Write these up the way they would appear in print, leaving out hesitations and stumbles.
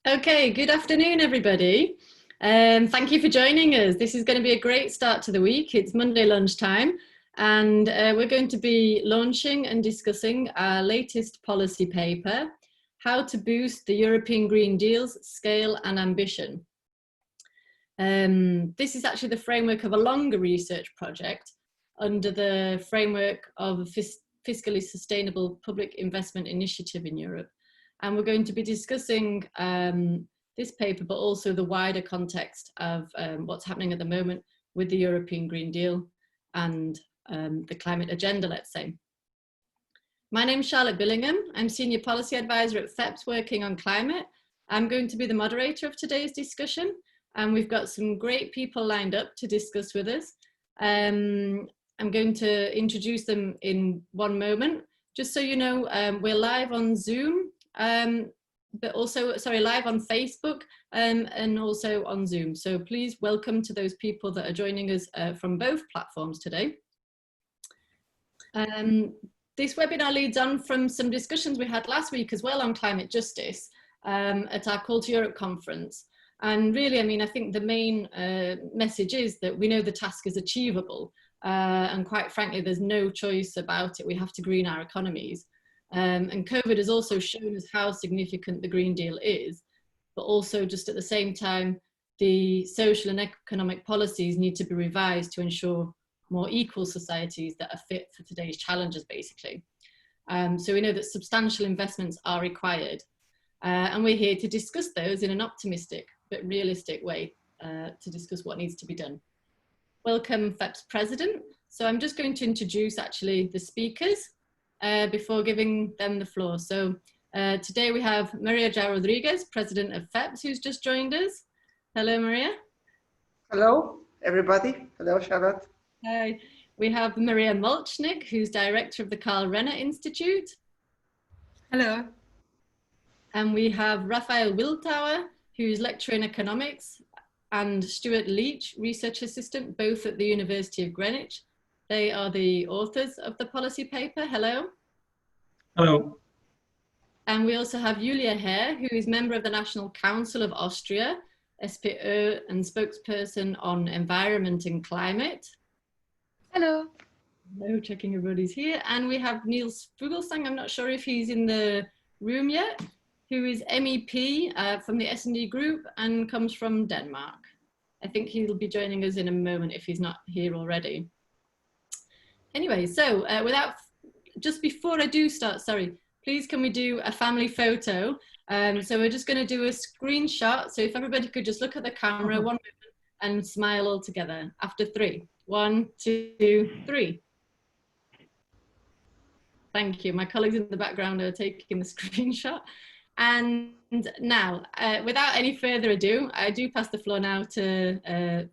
Okay, good afternoon, everybody. Thank you for joining us. This is going to be a great start to the week. It's Monday lunchtime, and we're going to be launching and discussing our latest policy paper, How to Boost the European Green Deal's Scale and Ambition. This is actually the framework of a longer research project under the framework of a fiscally sustainable public investment initiative in Europe. And we're going to be discussing this paper, but also the wider context of what's happening at the moment with the European Green Deal and the climate agenda, let's say. My name's Charlotte Billingham. I'm Senior Policy Advisor at FEPS working on climate. I'm going to be the moderator of today's discussion, and we've got some great people lined up to discuss with us. I'm going to introduce them in one moment. Just so you know, we're live on Zoom. But also, live on Facebook and also on Zoom. So please welcome to those people that are joining us from both platforms today. This webinar leads on from some discussions we had last week as well on climate justice at our Call to Europe conference. And really, I mean, I think the main message is that we know the task is achievable. And quite frankly, there's no choice about it. We have to green our economies. And COVID has also shown us how significant the Green Deal is, but also just at the same time, the social and economic policies need to be revised to ensure more equal societies that are fit for today's challenges, basically. So we know that substantial investments are required, and we're here to discuss those in an optimistic but realistic way to discuss what needs to be done. Welcome, FEPS President. So I'm just going to introduce actually the speakers before giving them the floor. So today we have Maria João Rodrigues, President of FEPS, who's just joined us. Hello, Maria. Hello, everybody. Hello, Charlotte. Hi. We have Maria Molchnik, who's Director of the Renner Institut. Hello. And we have Raphael Wiltauer, who's Lecturer in Economics, and Stuart Leach, Research Assistant, both at the University of Greenwich. They are the authors of the policy paper. Hello. Hello. And we also have Julia Herr, who is member of the National Council of Austria, SPÖ, and spokesperson on environment and climate. Hello. Hello, checking everybody's here. And we have Niels Fuglsang, I'm not sure if he's in the room yet, who is MEP from the S&D group and comes from Denmark. I think he'll be joining us in a moment if he's not here already. Anyway, so just before I do start, sorry, please can we do a family photo? So we're just going to do a screenshot. So if everybody could just look at the camera one moment and smile all together after 3. 1, 2, 3. Thank you. My colleagues in the background are taking the screenshot. And now, without any further ado, I do pass the floor now to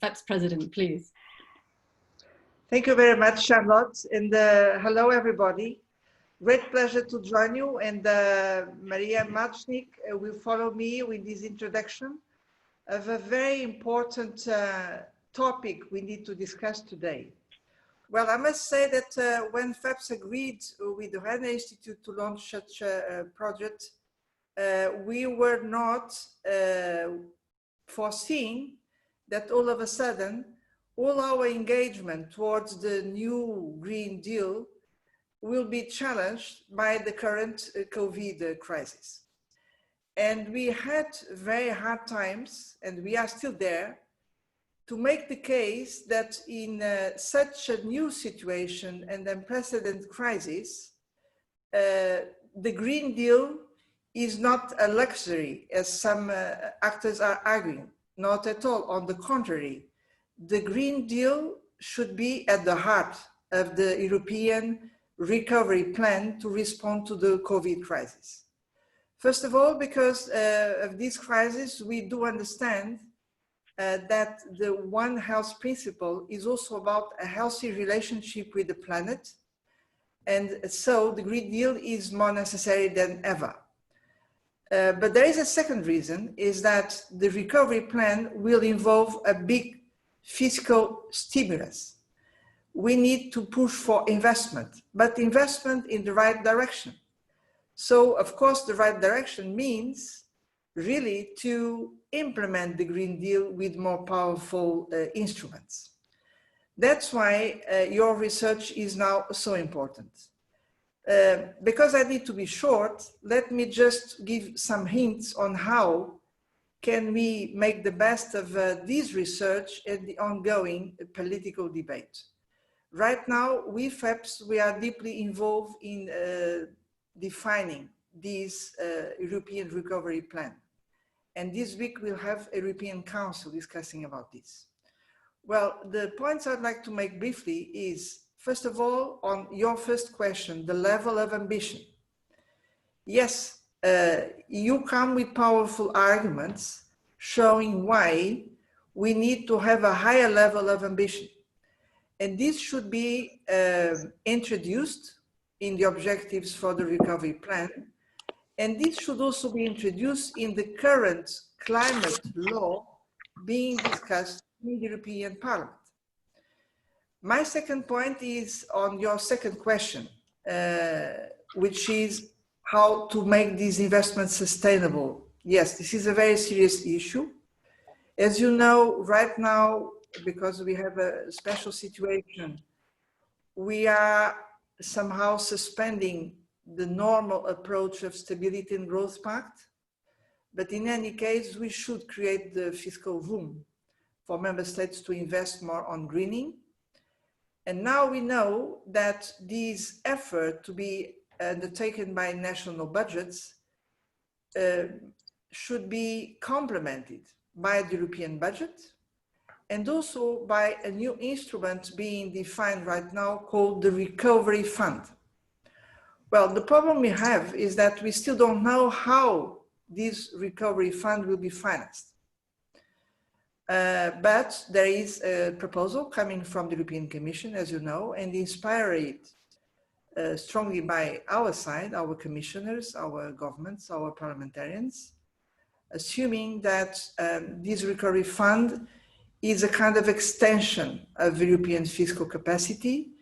FEPS President, please. Thank you very much, Charlotte, and hello, everybody. Great pleasure to join you, and Maria Molchnik will follow me with this introduction of a very important topic we need to discuss today. Well, I must say that when FEPS agreed with the Renner Institut to launch such a project, we were not foreseeing that all of a sudden all our engagement towards the new Green Deal will be challenged by the current COVID crisis. And we had very hard times, and we are still there, to make the case that in such a new situation and unprecedented crisis, the Green Deal is not a luxury, as some actors are arguing. Not at all, on the contrary. The Green Deal should be at the heart of the European recovery plan to respond to the COVID crisis. First of all, because of this crisis, we do understand that the One Health principle is also about a healthy relationship with the planet. And so the Green Deal is more necessary than ever. But there is a second reason, is that the recovery plan will involve a big fiscal stimulus. we need to push for investment, but investment in the right direction. So, of course, the right direction means really to implement the Green Deal with more powerful instruments. That's why your research is now so important. Because I need to be short, let me just give some hints on how can we make the best of this research and the ongoing political debate. Right now, we FEPS, we are deeply involved in defining this European Recovery Plan. And this week we'll have a European Council discussing about this. Well, the points I'd like to make briefly is, first of all, on your first question, the level of ambition. Yes, you come with powerful arguments showing why we need to have a higher level of ambition. And this should be introduced in the objectives for the recovery plan. And this should also be introduced in the current climate law being discussed in the European Parliament. My second point is on your second question, which is how to make these investments sustainable. Yes, this is a very serious issue. As you know, right now, because we have a special situation, we are somehow suspending the normal approach of Stability and Growth Pact. But in any case, we should create the fiscal room for member states to invest more on greening. And now we know that this effort to be undertaken by national budgets should be complemented by the European budget and also by a new instrument being defined right now called the Recovery Fund. Well, the problem we have is that we still don't know how this recovery fund will be financed. But there is a proposal coming from the European Commission, as you know, and inspired strongly by our side, our commissioners, our governments, our parliamentarians, assuming that this recovery fund is a kind of extension of European fiscal capacity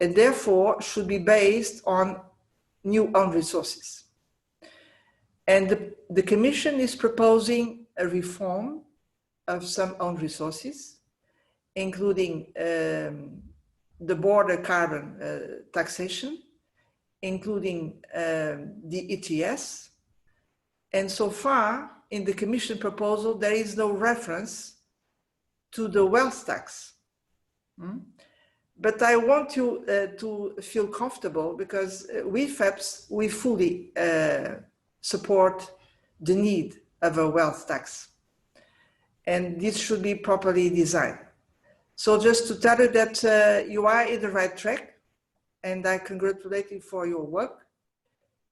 and therefore should be based on new own resources. And the Commission is proposing a reform of some own resources, including the border carbon taxation, including the ETS. And so far in the Commission proposal, there is no reference to the wealth tax. But I want you to feel comfortable because we FEPS, we fully support the need of a wealth tax. And this should be properly designed. So just to tell you that you are in the right track, and I congratulate you for your work.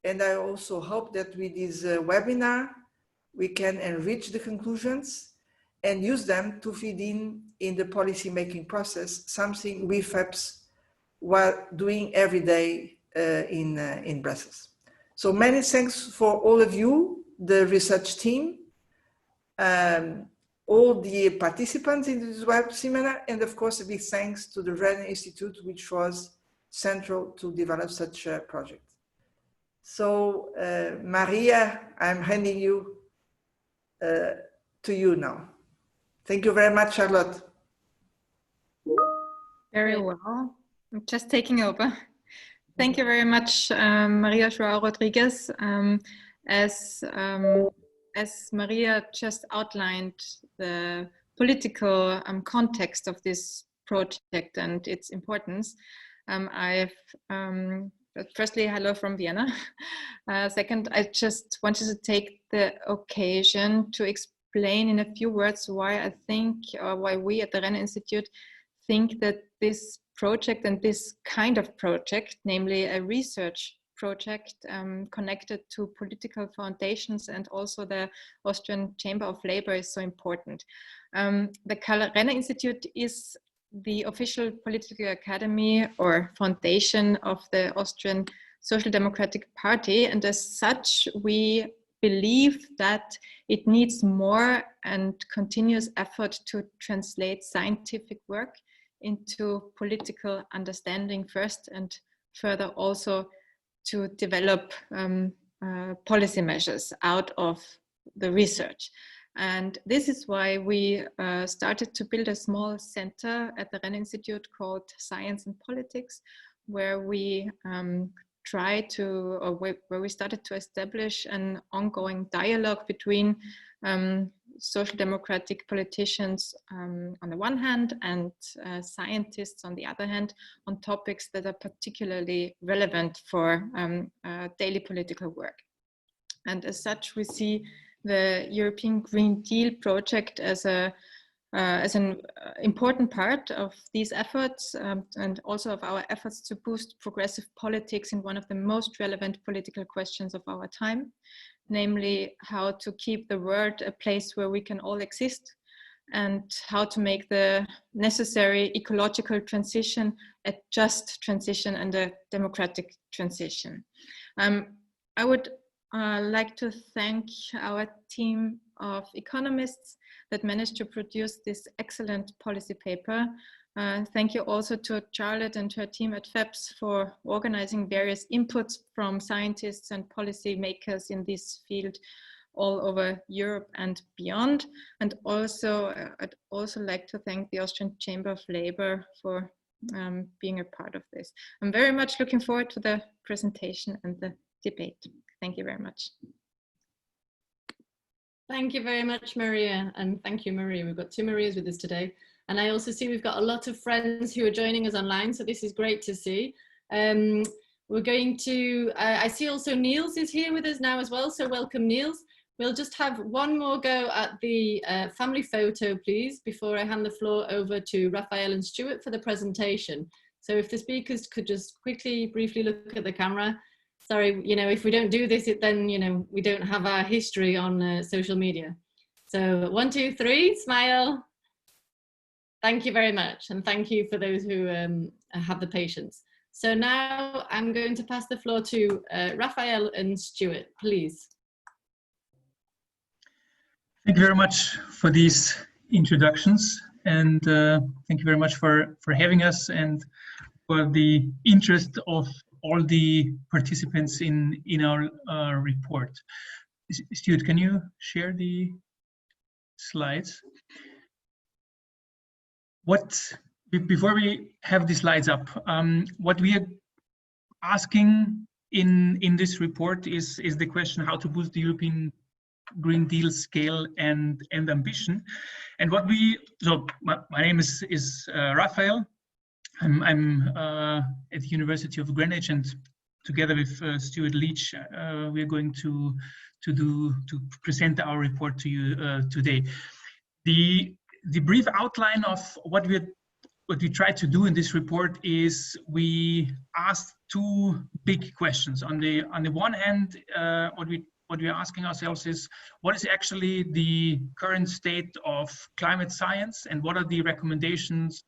And I also hope that with this webinar, we can enrich the conclusions and use them to feed in the policy-making process, something we FEPS were doing every day in Brussels. So many thanks for all of you, the research team, all the participants in this web seminar, and of course a big thanks to the Renner Institut, which was central to develop such a project. So Maria, I'm handing you to you now. Thank you very much, Charlotte. Very well. I'm just taking over. Thank you very much, Maria Joao Rodriguez. As Maria just outlined the political context of this project and its importance, firstly, hello from Vienna. Second, I just wanted to take the occasion to explain in a few words why I think, or why we at the Renner Institute think that this project and this kind of project, namely a research project connected to political foundations and also the Austrian Chamber of Labor, is so important. The Renner Institute is the official political academy or foundation of the Austrian Social Democratic Party, and as such we believe that it needs more and continuous effort to translate scientific work into political understanding first, and further also to develop policy measures out of the research. And this is why we started to build a small center at the Renner Institute called Science and Politics, where we where we started to establish an ongoing dialogue between social democratic politicians on the one hand and scientists on the other hand, on topics that are particularly relevant for daily political work. And as such, we see the European Green Deal project as an important part of these efforts and also of our efforts to boost progressive politics in one of the most relevant political questions of our time, namely how to keep the world a place where we can all exist, and how to make the necessary ecological transition a just transition and a democratic transition. I would like to thank our team of economists that managed to produce this excellent policy paper. Thank you also to Charlotte and her team at FEPS for organizing various inputs from scientists and policy makers in this field all over Europe and beyond. And also, I'd also like to thank the Austrian Chamber of Labor for being a part of this. I'm very much looking forward to the presentation and the debate. Thank you very much. Thank you very much, Maria. And thank you, Maria. We've got two Marias with us today. And I also see we've got a lot of friends who are joining us online. So this is great to see. We're going to, I see also Niels is here with us now as well. So welcome, Niels. We'll just have one more go at the family photo, please, before I hand the floor over to Raphael and Stuart for the presentation. So if the speakers could just quickly, briefly look at the camera. Sorry, you know, if we don't do this, then, you know, we don't have our history on social media. So 1, 2, 3, smile. Thank you very much. And thank you for those who have the patience. So now I'm going to pass the floor to Raphael and Stuart, please. Thank you very much for these introductions, and thank you very much for having us and for the interest of all the participants in our report. Stuart, can you share the slides? Before we have the slides up, what we are asking in this report is the question how to boost the European Green Deal scale and ambition. And what so my name is Raphael. I'm at the University of Greenwich, and together with Stuart Leach, we are going to present our report to you today. The brief outline of what we try to do in this report is we asked two big questions. On the one hand, what we are asking ourselves is, what is actually the current state of climate science, and what are the recommendations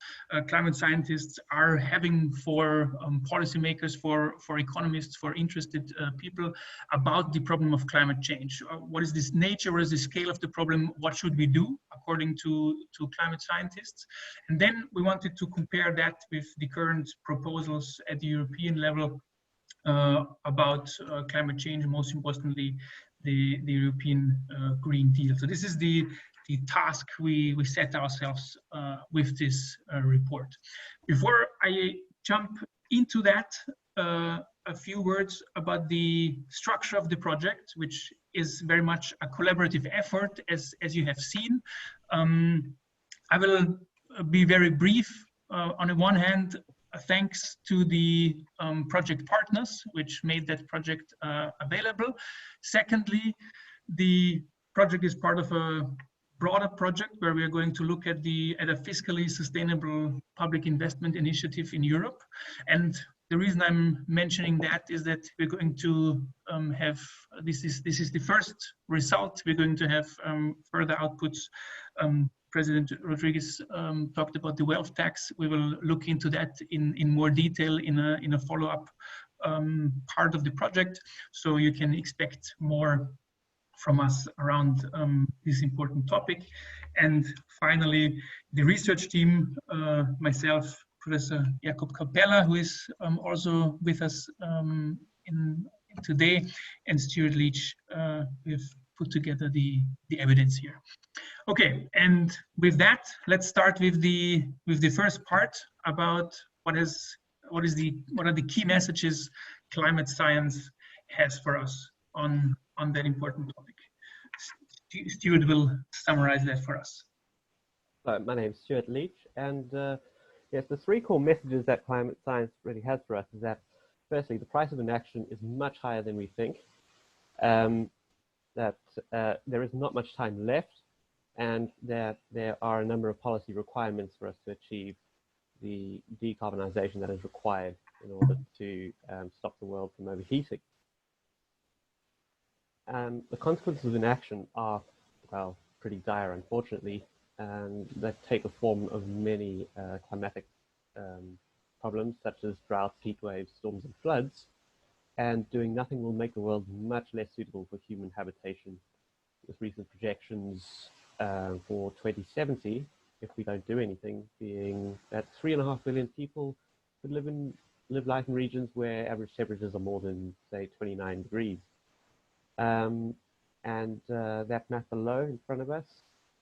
climate scientists are having for policymakers, for economists, for interested people about the problem of climate change? What is this nature, what is the scale of the problem, what should we do according to climate scientists? And then we wanted to compare that with the current proposals at the European level about climate change, most importantly, the European Green Deal. So this is the task we set ourselves with this report. Before I jump into that, a few words about the structure of the project, which is very much a collaborative effort, as you have seen. I will be very brief. On the one hand, thanks to the project partners, which made that project available. Secondly, the project is part of a broader project where we are going to look at a fiscally sustainable public investment initiative in Europe. And the reason I'm mentioning that is that we're going to have, this is the first result. We're going to have further outputs. President Rodriguez talked about the wealth tax. We will look into that in more detail in a follow-up part of the project. So you can expect more from us around this important topic. And finally, the research team, myself, Professor Jakob Capella, who is also with us in today, and Stuart Leach, we've put together the evidence here. Okay, and with that, let's start with the first part about what are the key messages climate science has for us on that important topic. Stuart will summarize that for us. So my name is Stuart Leach, and yes, the three core messages that climate science really has for us is that, firstly, the price of inaction is much higher than we think, that there is not much time left, and that there are a number of policy requirements for us to achieve the decarbonization that is required in order to stop the world from overheating. The consequences of inaction are, well, pretty dire, unfortunately, and that take the form of many climatic problems such as droughts, heat waves, storms, and floods. And doing nothing will make the world much less suitable for human habitation. With recent projections for 2070, if we don't do anything, being that 3.5 billion people would live life in regions where average temperatures are more than, say, 29 degrees. And that map below in front of us,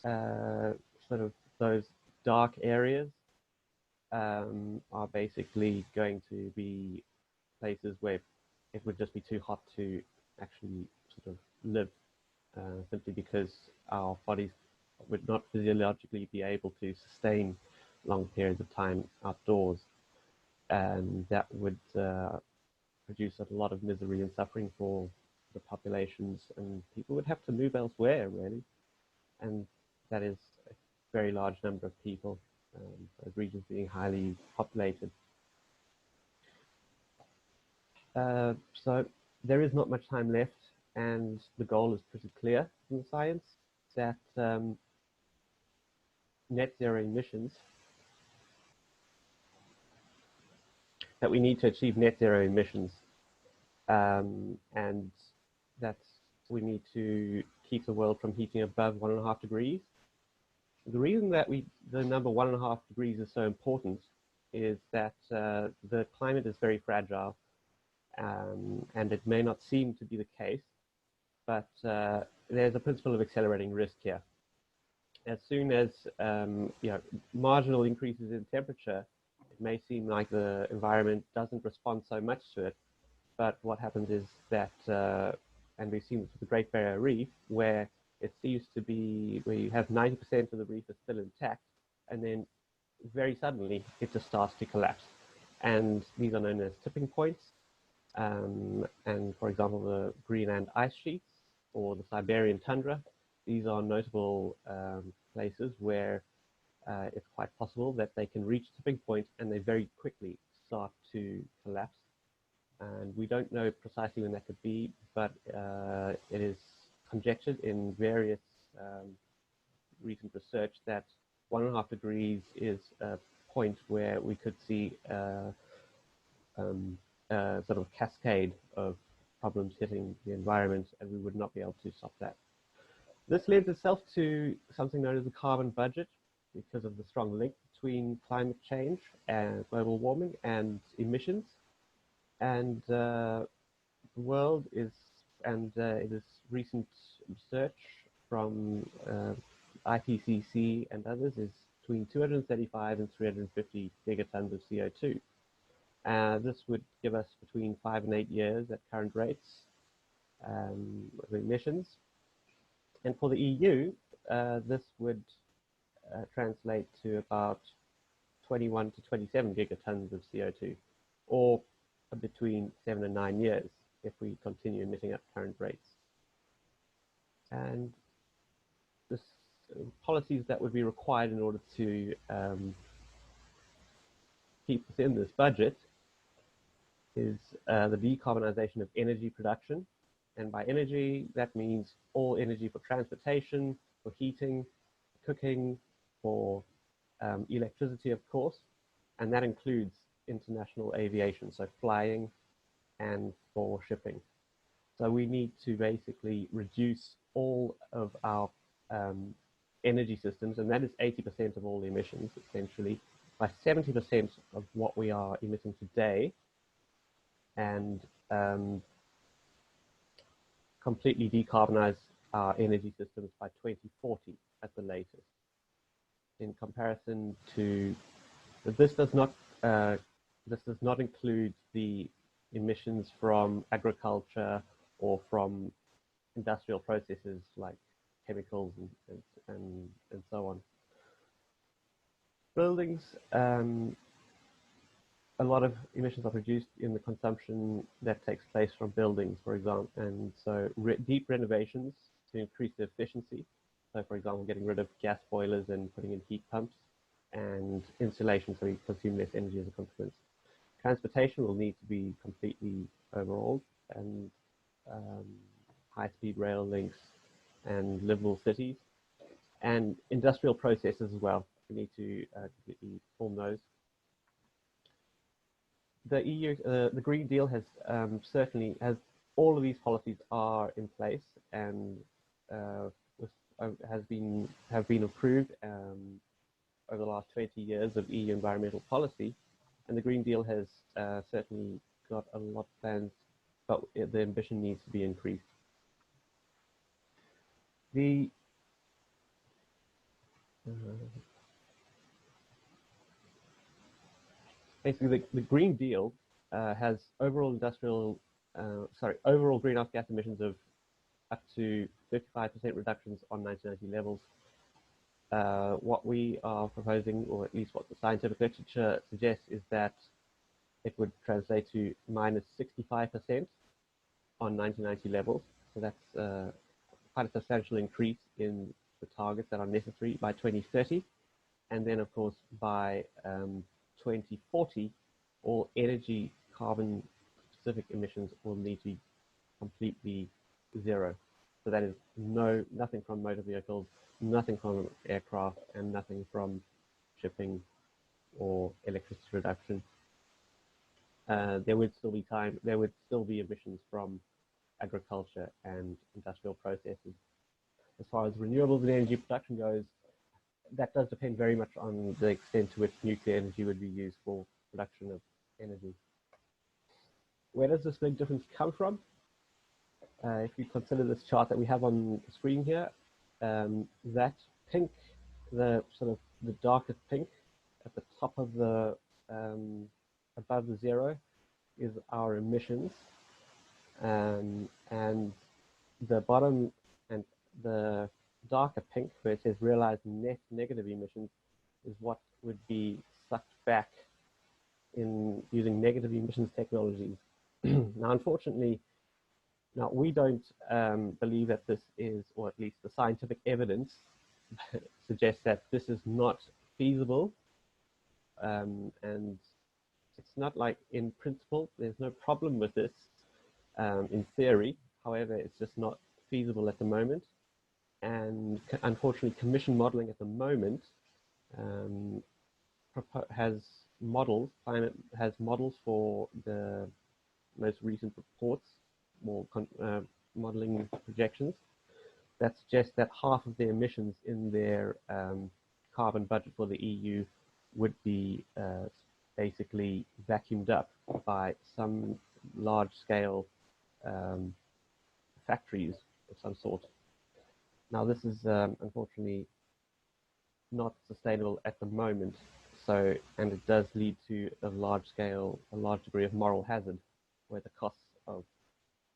sort of those dark areas are basically going to be places where it would just be too hot to actually sort of live, simply because our bodies would not physiologically be able to sustain long periods of time outdoors, and that would produce a lot of misery and suffering for the populations, and people would have to move elsewhere, really, and that is a very large number of people, those regions being highly populated. So there is not much time left, and the goal is pretty clear in the science that net zero emissions, that we need to achieve net zero emissions, and that we need to keep the world from heating above 1.5 degrees. The reason that the number 1.5 degrees is so important is that the climate is very fragile. And it may not seem to be the case, but there's a principle of accelerating risk here. As soon as marginal increases in temperature, it may seem like the environment doesn't respond so much to it, but what happens is that, and we've seen this with the Great Barrier Reef, where it seems to be where you have 90% of the reef is still intact, and then very suddenly it just starts to collapse. And these are known as tipping points. And for example, the Greenland ice sheets or the Siberian tundra, these are notable places where it's quite possible that they can reach tipping point and they very quickly start to collapse. And we don't know precisely when that could be, but it is conjectured in various recent research that 1.5 degrees is a point where we could see sort of cascade of problems hitting the environment, and we would not be able to stop that. This lends itself to something known as the carbon budget because of the strong link between climate change and global warming and emissions. And the world is, and it is recent research from IPCC and others, is between 235 and 350 gigatons of CO2. This would give us between 5 and 8 years at current rates of emissions. And for the EU, this would translate to about 21 to 27 gigatons of CO2, or between 7 and 9 years if we continue emitting at current rates. And this policies that would be required in order to keep within this budget is the decarbonization of energy production. And by energy, that means all energy for transportation, for heating, cooking, for electricity, of course, and that includes international aviation, so flying and for shipping. So we need to basically reduce all of our energy systems, and that is 80% of all the emissions, essentially, by 70% of what we are emitting today, and completely decarbonize our energy systems by 2040 at the latest. In comparison to, this does not include the emissions from agriculture or from industrial processes like chemicals and so on. Buildings, a lot of emissions are produced in the consumption that takes place from buildings, for example, and so deep renovations to increase the efficiency. So, for example, getting rid of gas boilers and putting in heat pumps, and insulation, so we consume less energy as a consequence. Transportation will need to be completely overhauled, and high-speed rail links and livable cities, and industrial processes as well. We need to completely form those. The EU, the Green Deal has certainly all of these policies are in place and have been approved over the last 20 years of EU environmental policy, and the Green Deal has certainly got a lot of plans, but the ambition needs to be increased. Basically, the Green Deal has overall overall greenhouse gas emissions of up to 55% reductions on 1990 levels. What we are proposing, or at least what the scientific literature suggests, is that it would translate to minus 65% on 1990 levels. So that's quite a substantial increase in the targets that are necessary by 2030. And then, of course, by 2040, all energy carbon specific emissions will need to be completely zero. So that is nothing from motor vehicles, nothing from aircraft, and nothing from shipping or electricity reduction. There would still be emissions from agriculture and industrial processes. As far as renewables and energy production goes, that does depend very much on the extent to which nuclear energy would be used for production of energy. Where does this big difference come from? If you consider this chart that we have on the screen here, that pink, the darkest pink at the top of the above the zero is our emissions, and the bottom and the darker pink, where it says realized net negative emissions, is what would be sucked back in using negative emissions technologies. Now, unfortunately, we don't believe that this is, or at least the scientific evidence suggests that this is not feasible, and it's not like in principle, there's no problem with this in theory. However, it's just not feasible at the moment. And unfortunately, Commission modeling at the moment has models for the most recent reports, more modeling projections, that suggest that half of the emissions in their carbon budget for the EU would be basically vacuumed up by some large-scale factories of some sort. Now, this is unfortunately not sustainable at the moment. So, and it does lead to a large degree of moral hazard, where the costs of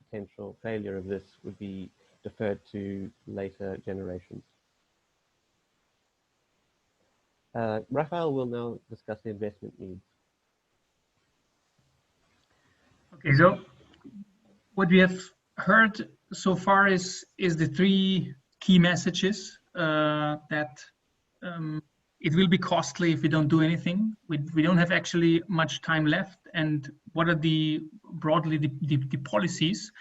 potential failure of this would be deferred to later generations. Raphael will now discuss the investment needs. Okay, so what we have heard so far is the three key messages that it will be costly if we don't do anything. We don't have actually much time left, and what are broadly the policies,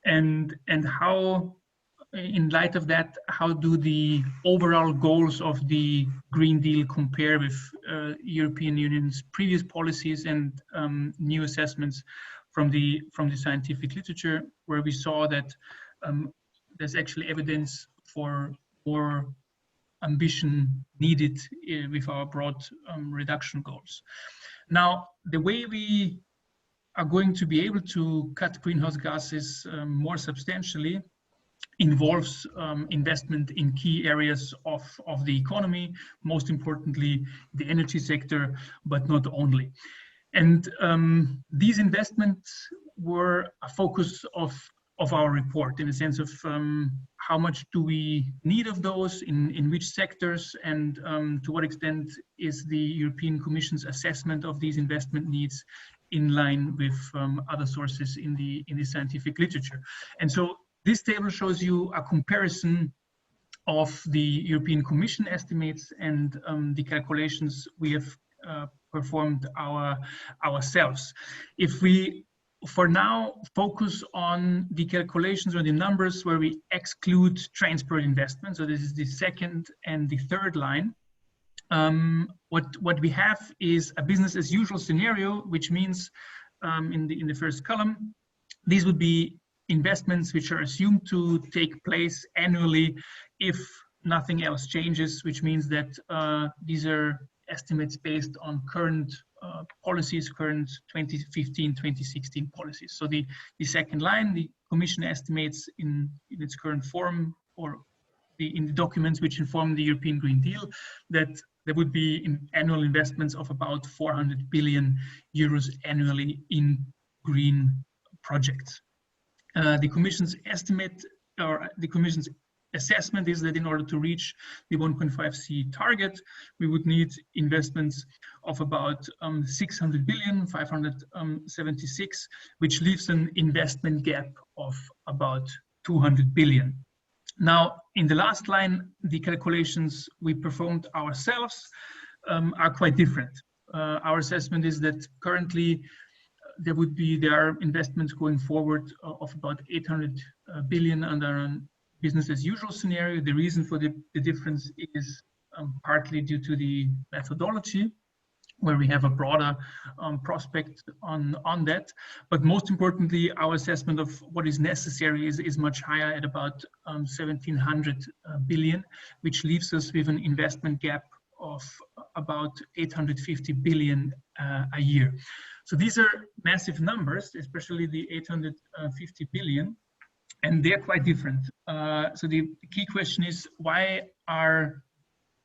and how, in light of that, how do the overall goals of the Green Deal compare with European Union's previous policies and new assessments from the scientific literature, where we saw that there's actually evidence for more ambition needed with our broad reduction goals. Now, the way we are going to be able to cut greenhouse gases more substantially involves investment in key areas of the economy, most importantly, the energy sector, but not only. And these investments were a focus of our report, in the sense of how much do we need of those, in which sectors, and to what extent is the European Commission's assessment of these investment needs in line with other sources in the scientific literature. And so this table shows you a comparison of the European Commission estimates and the calculations we have performed ourselves. If we, for now, focus on the calculations or the numbers where we exclude transport investment, so this is the second and the third line, what we have is a business as usual scenario, which means in the first column, these would be investments which are assumed to take place annually if nothing else changes, which means that these are estimates based on current policies, current 2015, 2016 policies. So the second line, the Commission estimates in its current form, or in the documents which inform the European Green Deal, that there would be annual investments of about 400 billion euros annually in green projects. The Commission's estimate, or the Commission's assessment, is that in order to reach the 1.5C target, we would need investments of about 600 billion, 576, which leaves an investment gap of about 200 billion. Now, in the last line, the calculations we performed ourselves are quite different. Our assessment is that currently there are investments going forward of about 800 billion under a business as usual scenario. The reason for the difference is partly due to the methodology, where we have a broader prospect on that. But most importantly, our assessment of what is necessary is much higher at about 1,700 billion, which leaves us with an investment gap of about 850 billion a year. So these are massive numbers, especially the 850 billion, and they're quite different. So the key question is, why are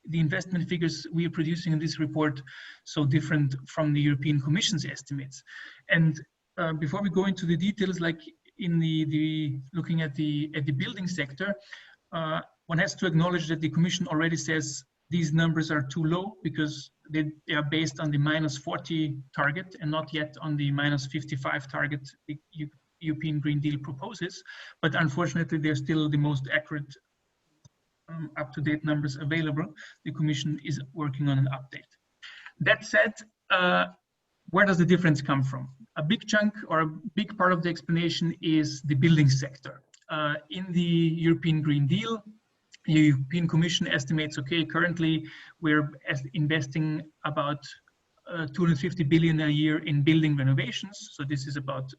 the investment figures we are producing in this report so different from the European Commission's estimates? And before we go into the details, like in the looking at the building sector, one has to acknowledge that the Commission already says these numbers are too low because they are based on the -40 target and not yet on the -55 target the European Green Deal proposes. But unfortunately, they're still the most accurate up-to-date numbers available. The Commission is working on an update. That said, where does the difference come from? A big chunk, or a big part of the explanation, is the building sector. In the European Green Deal, the European Commission estimates, okay, currently we're investing about 250 billion a year in building renovations. So this is about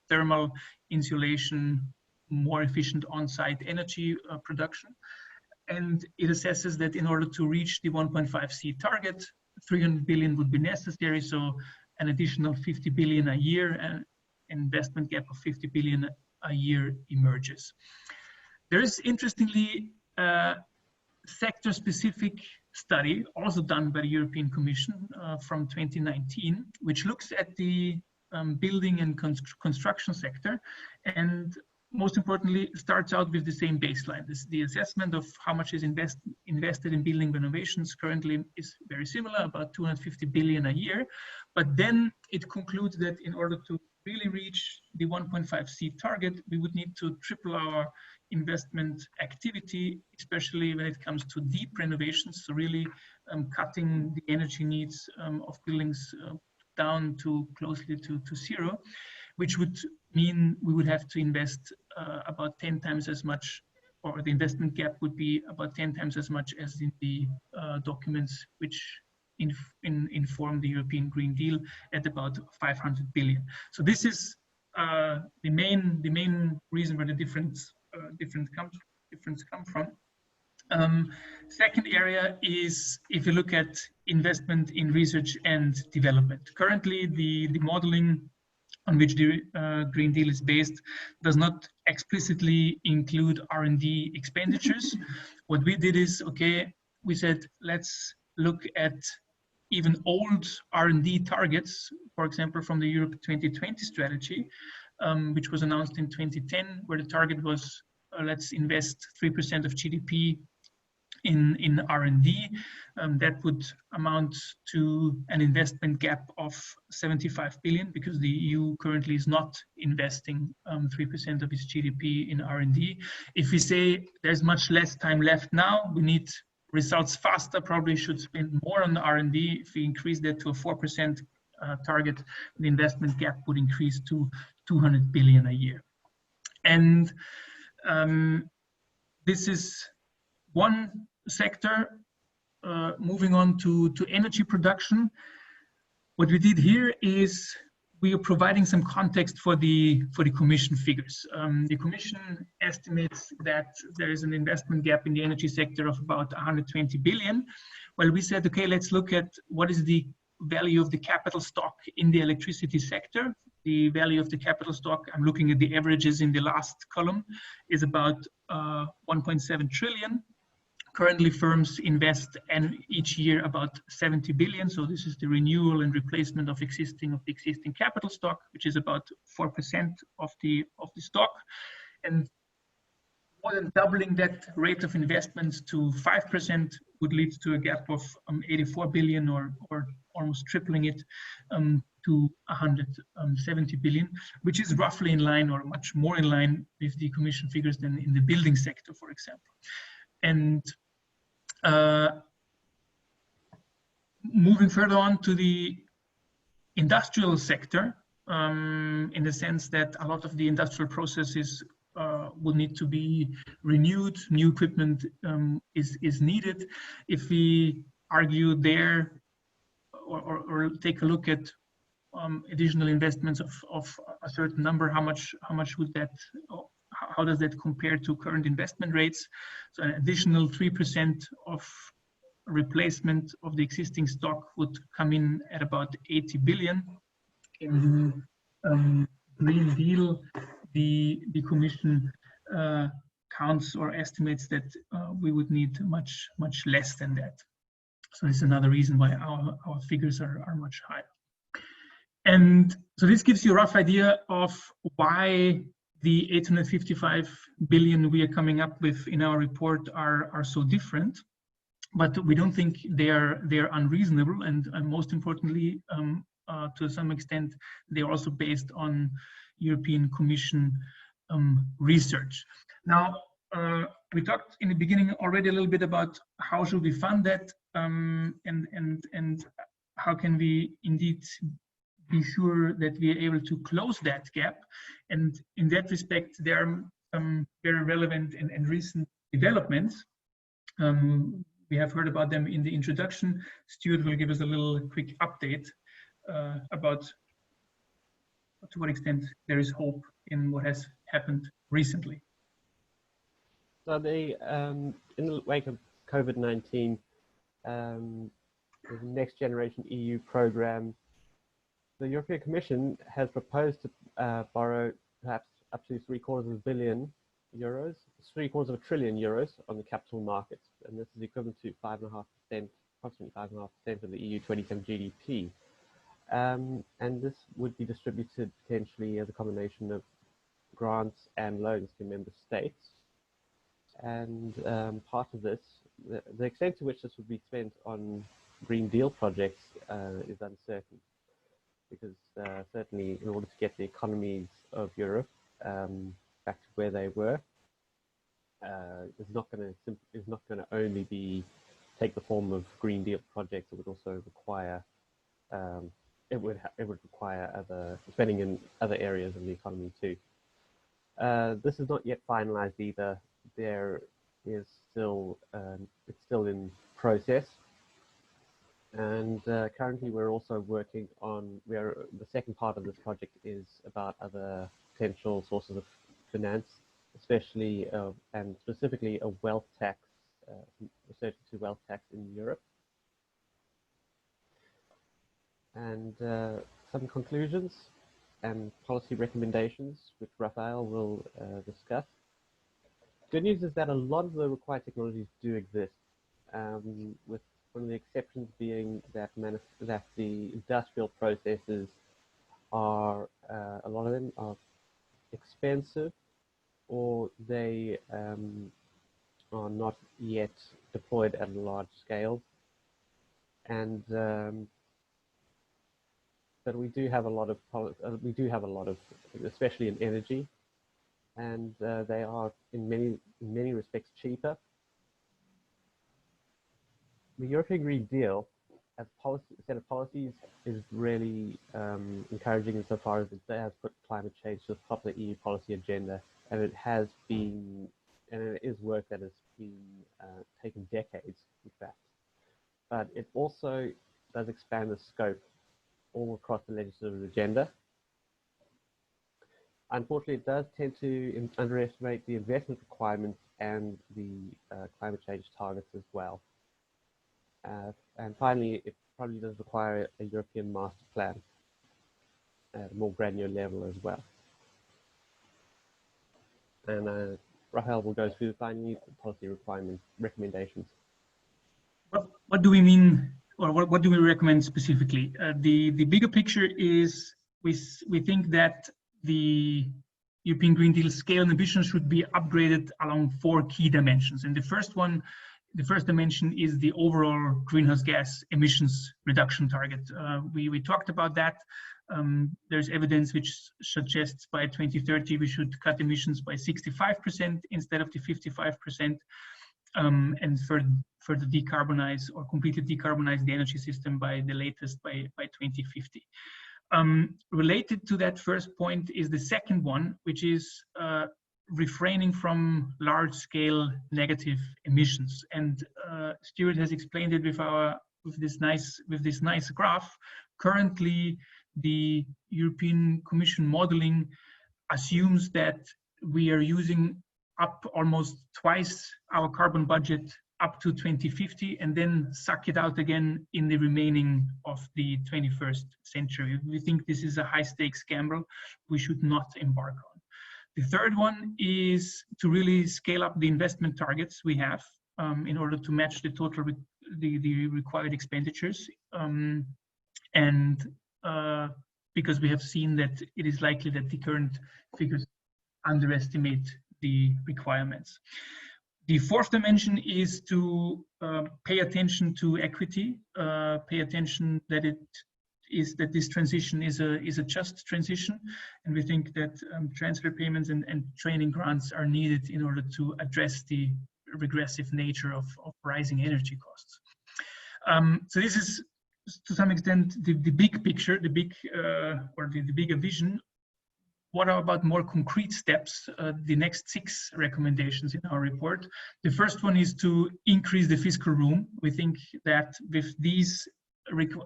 thermal insulation, more efficient on-site energy production. And it assesses that in order to reach the 1.5C target, 300 billion would be necessary. So an additional 50 billion a year, an investment gap of 50 billion a year emerges. There is, interestingly, a sector-specific study also done by the European Commission from 2019, which looks at the building and construction sector, and most importantly, starts out with the same baseline. The assessment of how much is invested in building renovations currently is very similar, about 250 billion a year. But then it concludes that in order to really reach the 1.5C target, we would need to triple our investment activity, especially when it comes to deep renovations. So really cutting the energy needs of buildings down to closely to zero, which would mean we would have to invest about 10 times as much, or the investment gap would be about 10 times as much as in the documents which inform the European Green Deal, at about 500 billion. So this is the main reason where the difference comes from. Second area is if you look at investment in research and development. Currently, the modeling on which the Green Deal is based does not explicitly include R&D expenditures. What we did is, okay, we said, let's look at even old R&D targets, for example, from the Europe 2020 strategy, which was announced in 2010, where the target was, let's invest 3% of GDP in R&D. That would amount to an investment gap of 75 billion, because the EU currently is not investing 3% of its GDP in R&D. If we say there's much less time left now, we need results faster, probably should spend more on the R&D. If we increase that to a 4% target, the investment gap would increase to 200 billion a year. And this is one sector. Moving on to energy production. What we did here is we are providing some context for the Commission figures. The Commission estimates that there is an investment gap in the energy sector of about 120 billion. Well, we said, okay, let's look at what is the value of the capital stock in the electricity sector. The value of the capital stock, I'm looking at the averages in the last column, is about 1.7 trillion. Currently, firms invest each year about 70 billion. So this is the renewal and replacement of the existing capital stock, which is about 4% of the stock. And more than doubling that rate of investments to 5% would lead to a gap of 84 billion, or almost tripling it to 170 billion, which is roughly in line, or much more in line, with the Commission figures than in the building sector, for example. And moving further on to the industrial sector, in the sense that a lot of the industrial processes will need to be renewed, new equipment is needed. If we argue there, or take a look at additional investments of a certain number, how much would that, how does that compare to current investment rates? So an additional 3% of replacement of the existing stock would come in at about 80 billion. In the Green Deal, the Commission counts or estimates that we would need much less than that. So this is another reason why our figures are much higher. And so this gives you a rough idea of why the 855 billion we are coming up with in our report are so different. But we don't think they're unreasonable, and most importantly, to some extent, they're also based on European Commission research. Now, we talked in the beginning already a little bit about how should we fund that, and how can we indeed be sure that we are able to close that gap. And in that respect, there are some very relevant and recent developments. We have heard about them in the introduction. Stuart will give us a little quick update about to what extent there is hope in what has happened recently. So in the wake of COVID-19, the Next Generation EU program, the European Commission has proposed to borrow perhaps up to €750 million, €750 billion on the capital markets, and this is equivalent to 5.5%, approximately 5.5% of the EU 27 GDP. And this would be distributed potentially as a combination of grants and loans to member states. And part of this, the extent to which this would be spent on Green Deal projects is uncertain, because certainly in order to get the economies of Europe back to where they were, is not going to only take the form of Green Deal projects. It would also require it would require other spending in other areas of the economy too. This is not yet finalized either. There is still it's still in process. And currently we're also working on, the second part of this project is about other potential sources of finance, especially and specifically a wealth tax research into wealth tax in Europe. And some conclusions and policy recommendations, which Raphael will discuss. Good news is that a lot of the required technologies do exist, with one of the exceptions being that the industrial processes are, a lot of them are expensive, or they are not yet deployed at a large scale. And but we do have a lot of, especially in energy, and they are in many respects cheaper. The European Green Deal as a set of policies is really encouraging insofar as it has put climate change to the top of the EU policy agenda, and it has been, and it is work that has been taken decades, in fact. But it also does expand the scope all across the legislative agenda. Unfortunately, it does tend to underestimate the investment requirements and the climate change targets as well. And finally, it probably does require a European master plan at a more granular level as well. And Rahel will go through the final policy recommendations. What do we mean, or what do we recommend specifically? The bigger picture is we think that the European Green Deal scale and ambition should be upgraded along 4 key dimensions. And the first dimension is the overall greenhouse gas emissions reduction target. We talked about that. There's evidence which suggests by 2030 we should cut emissions by 65% instead of the 55%, and further decarbonize or completely decarbonize the energy system by the latest by 2050. Related to that first point is the second one, which is refraining from large-scale negative emissions. And Stuart has explained it with this nice graph. Currently, the European Commission modeling assumes that we are using up almost twice our carbon budget up to 2050, and then suck it out again in the remaining of the 21st century. We think this is a high-stakes gamble we should not embark on. The third one is to really scale up the investment targets we have in order to match the total the required expenditures, and because we have seen that it is likely that the current figures underestimate the requirements. The fourth dimension is to pay attention to equity, pay attention that this transition is a just transition, and we think that transfer payments and training grants are needed in order to address the regressive nature of rising energy costs. So this is to some extent the big picture, the bigger vision. What are about more concrete steps? The next 6 recommendations in our report. The first one is to increase the fiscal room. We think that with these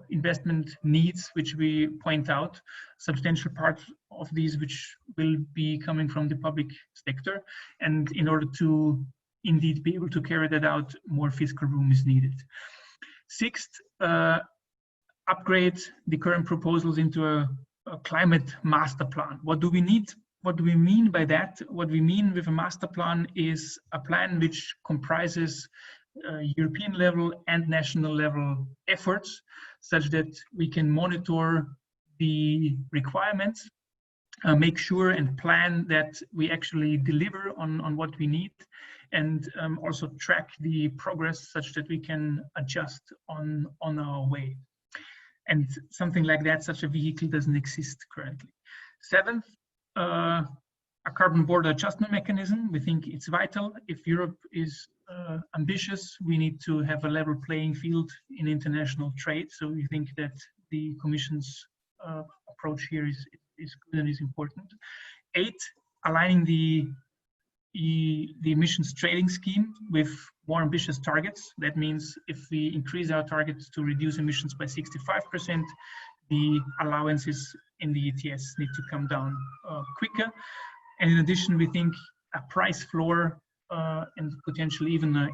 investment needs, which we point out, substantial part of these which will be coming from the public sector, and in order to indeed be able to carry that out, more fiscal room is needed. Sixth, upgrade the current proposals into a climate master plan. What do we need? What do we mean by that? What we mean with a master plan is a plan which comprises European level and national level efforts, such that we can monitor the requirements, make sure and plan that we actually deliver on what we need, and also track the progress such that we can adjust on our way. And something like that, such a vehicle doesn't exist currently. Seventh, a carbon border adjustment mechanism. We think it's vital. If Europe is ambitious, we need to have a level playing field in international trade. So we think that the Commission's approach here is good and is important. 8, aligning the emissions trading scheme with more ambitious targets. That means if we increase our targets to reduce emissions by 65%, the allowances in the ETS need to come down quicker. And in addition, we think a price floor and potentially even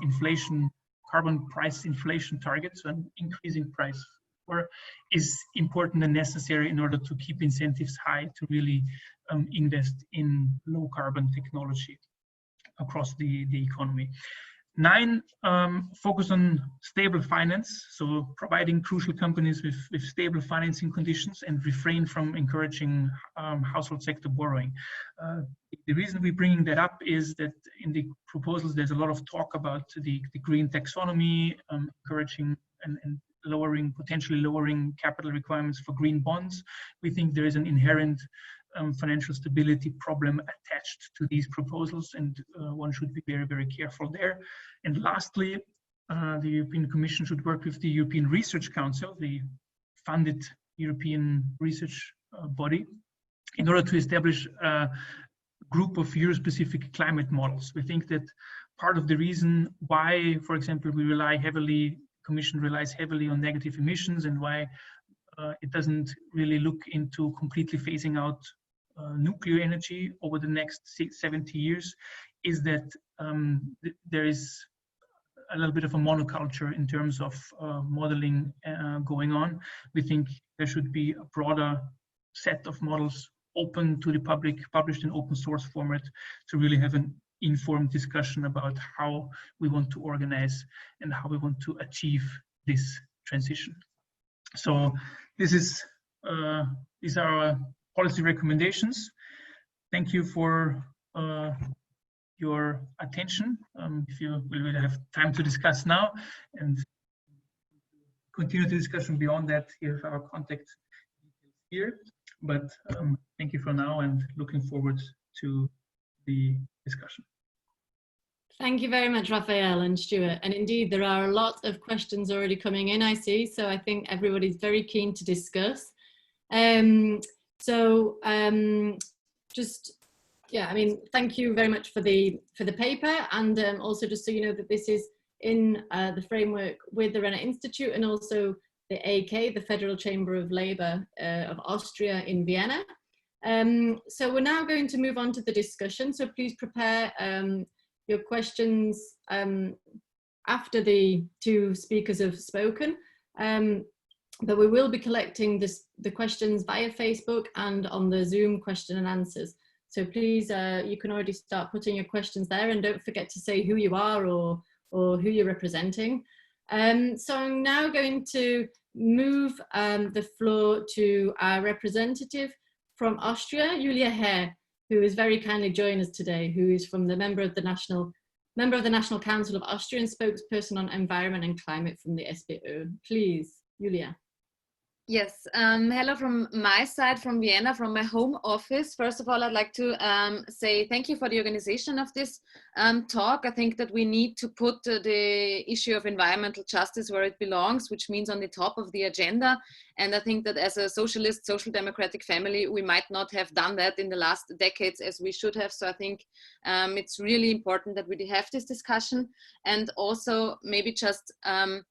carbon price inflation targets, so an increasing price is important and necessary in order to keep incentives high to really invest in low carbon technology across the economy. 9, focus on stable finance, so providing crucial companies with stable financing conditions and refrain from encouraging household sector borrowing. The reason we're bringing that up is that in the proposals, there's a lot of talk about the green taxonomy, encouraging and potentially lowering capital requirements for green bonds. We think there is an inherent financial stability problem attached to these proposals, and one should be very, very careful there. And lastly, the European Commission should work with the European Research Council, the funded European research body, in order to establish a group of Euro-specific climate models. We think that part of the reason why, for example, Commission relies heavily on negative emissions, and why it doesn't really look into completely phasing out nuclear energy over the next 70 years, is that there is a little bit of a monoculture in terms of modeling going on. We think there should be a broader set of models open to the public, published in open source format, to really have an informed discussion about how we want to organize and how we want to achieve this transition. So these are our policy recommendations. Thank you for your attention. If you will have time to discuss now and continue the discussion beyond that, you have our contact details here. But thank you for now, and looking forward to the discussion. Thank you very much, Raphael and Stuart. And indeed, there are a lot of questions already coming in, I see. So I think everybody's very keen to discuss. Thank you very much for the paper, and also just so you know that this is in the framework with the Renner Institute and also the AK, the Federal Chamber of Labour of Austria in Vienna. So we're now going to move on to the discussion. So please prepare your questions after the two speakers have spoken. But we will be collecting the questions via Facebook and on the Zoom question and answers. So please, you can already start putting your questions there, and don't forget to say who you are or who you're representing. So I'm now going to move the floor to our representative from Austria, Julia Herr, who has very kindly joined us today, who is from the member of the National Council of Austria and spokesperson on environment and climate from the SPÖ. Please, Julia. Yes, hello from my side, from Vienna, from my home office. First of all, I'd like to say thank you for the organization of this talk. I think that we need to put the issue of environmental justice where it belongs, which means on the top of the agenda. And I think that as a socialist, social democratic family, we might not have done that in the last decades as we should have. So I think it's really important that we have this discussion. And also maybe just a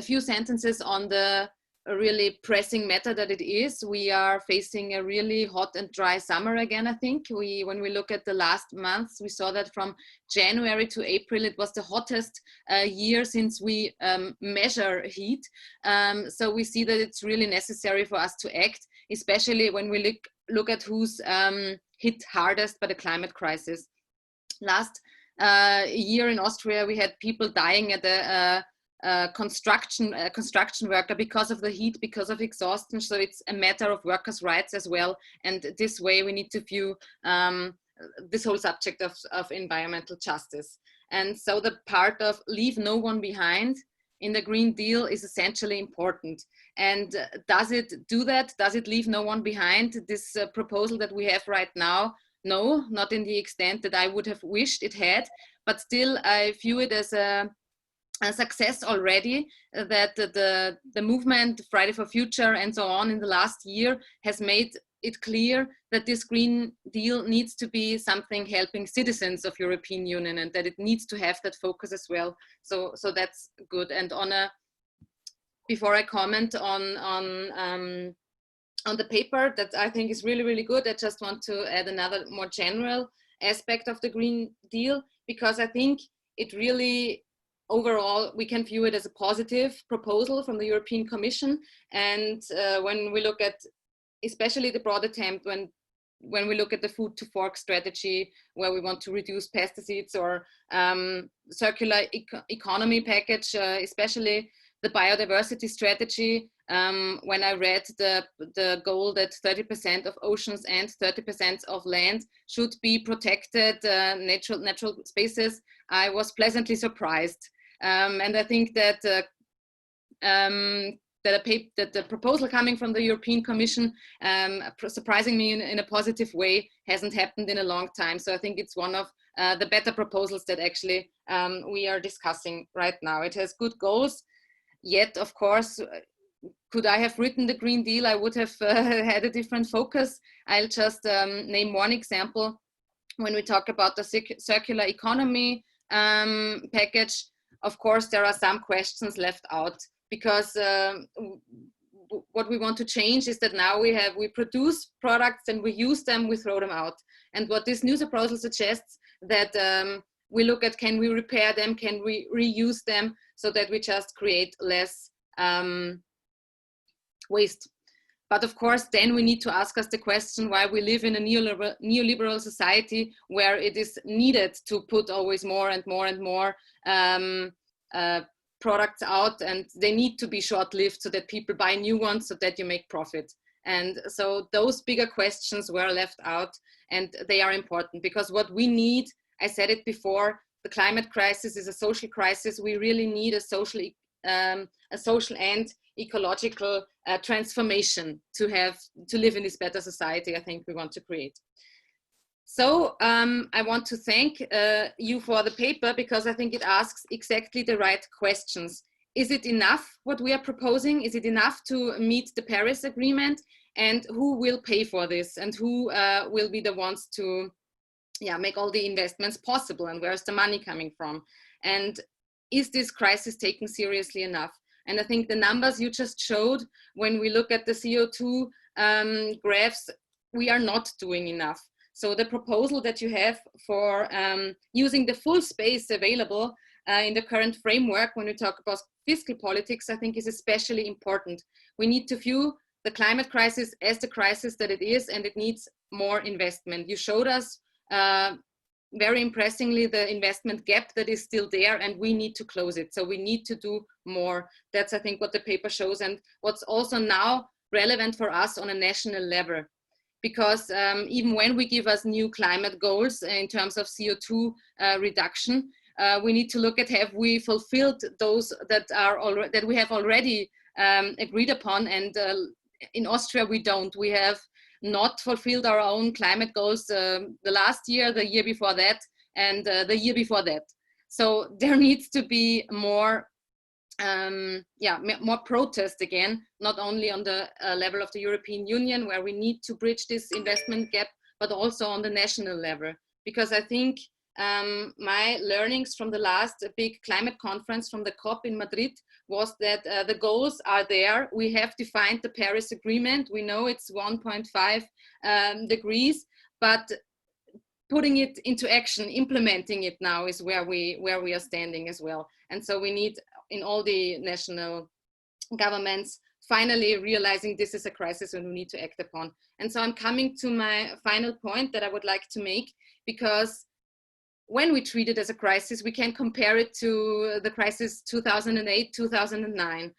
few sentences on the really pressing matter that it is. We are facing a really hot and dry summer again, I think. When we look at the last months, we saw that from January to April, it was the hottest year since we measure heat. So we see that it's really necessary for us to act, especially when we look at who's hit hardest by the climate crisis. Last year in Austria, we had people dying at the construction worker because of the heat, because of exhaustion. So it's a matter of workers' rights as well. And this way we need to view this whole subject of environmental justice. And so the part of leave no one behind in the Green Deal is essentially important. And does it do that? Does it leave no one behind? This proposal that we have right now? No, not in the extent that I would have wished it had, but still I view it as a success already, that the movement Friday for Future and so on in the last year has made it clear that this Green Deal needs to be something helping citizens of European Union, and that it needs to have that focus as well. So that's good. And before I comment on the paper that I think is really, really good, I just want to add another more general aspect of the Green Deal, because I think it really, overall, we can view it as a positive proposal from the European Commission. And when we look at especially the broad attempt, when we look at the food to fork strategy, where we want to reduce pesticides, or circular economy package, especially the biodiversity strategy, when I read the goal that 30% of oceans and 30% of land should be protected natural spaces, I was pleasantly surprised. And I think that that the proposal coming from the European Commission, surprising me in a positive way, hasn't happened in a long time. So I think it's one of the better proposals that actually we are discussing right now. It has good goals, yet of course, could I have written the Green Deal, I would have had a different focus. I'll just name one example. When we talk about the circular economy package, of course, there are some questions left out, because what we want to change is that now we produce products and we use them, we throw them out. And what this new proposal suggests, that we look at, can we repair them, can we reuse them, so that we just create less waste. But of course, then we need to ask us the question why we live in a neoliberal society, where it is needed to put always more and more and more products out, and they need to be short-lived so that people buy new ones so that you make profit. And so those bigger questions were left out, and they are important, because what we need, I said it before, the climate crisis is a social crisis. We really need a social and ecological transformation to live in this better society I think we want to create. So I want to thank you for the paper, because I think it asks exactly the right questions. Is it enough what we are proposing? Is it enough to meet the Paris Agreement? And who will pay for this? And who will be the ones to make all the investments possible? And where's the money coming from? And is this crisis taken seriously enough? And I think the numbers you just showed, when we look at the CO2 graphs, we are not doing enough. So the proposal that you have for using the full space available in the current framework, when we talk about fiscal politics, I think is especially important. We need to view the climate crisis as the crisis that it is, and it needs more investment. You showed us very impressively the investment gap that is still there, and we need to close it. So we need to do more. That's, I think, what the paper shows, and what's also now relevant for us on a national level. Because even when we give us new climate goals in terms of CO2 reduction, we need to look at, have we fulfilled those that we have already agreed upon? And in Austria, we don't. We have not fulfilled our own climate goals the last year, the year before that, and the year before that. So there needs to be more more protest again, not only on the level of the European Union, where we need to bridge this investment gap, but also on the national level. Because I think my learnings from the last big climate conference from the COP in Madrid was that the goals are there. We have defined the Paris Agreement. We know it's 1.5 degrees, but putting it into action, implementing it now is where we are standing as well. And so we need, in all the national governments, finally realizing this is a crisis and we need to act upon. And so I'm coming to my final point that I would like to make, because when we treat it as a crisis, we can compare it to the crisis 2008, 2009,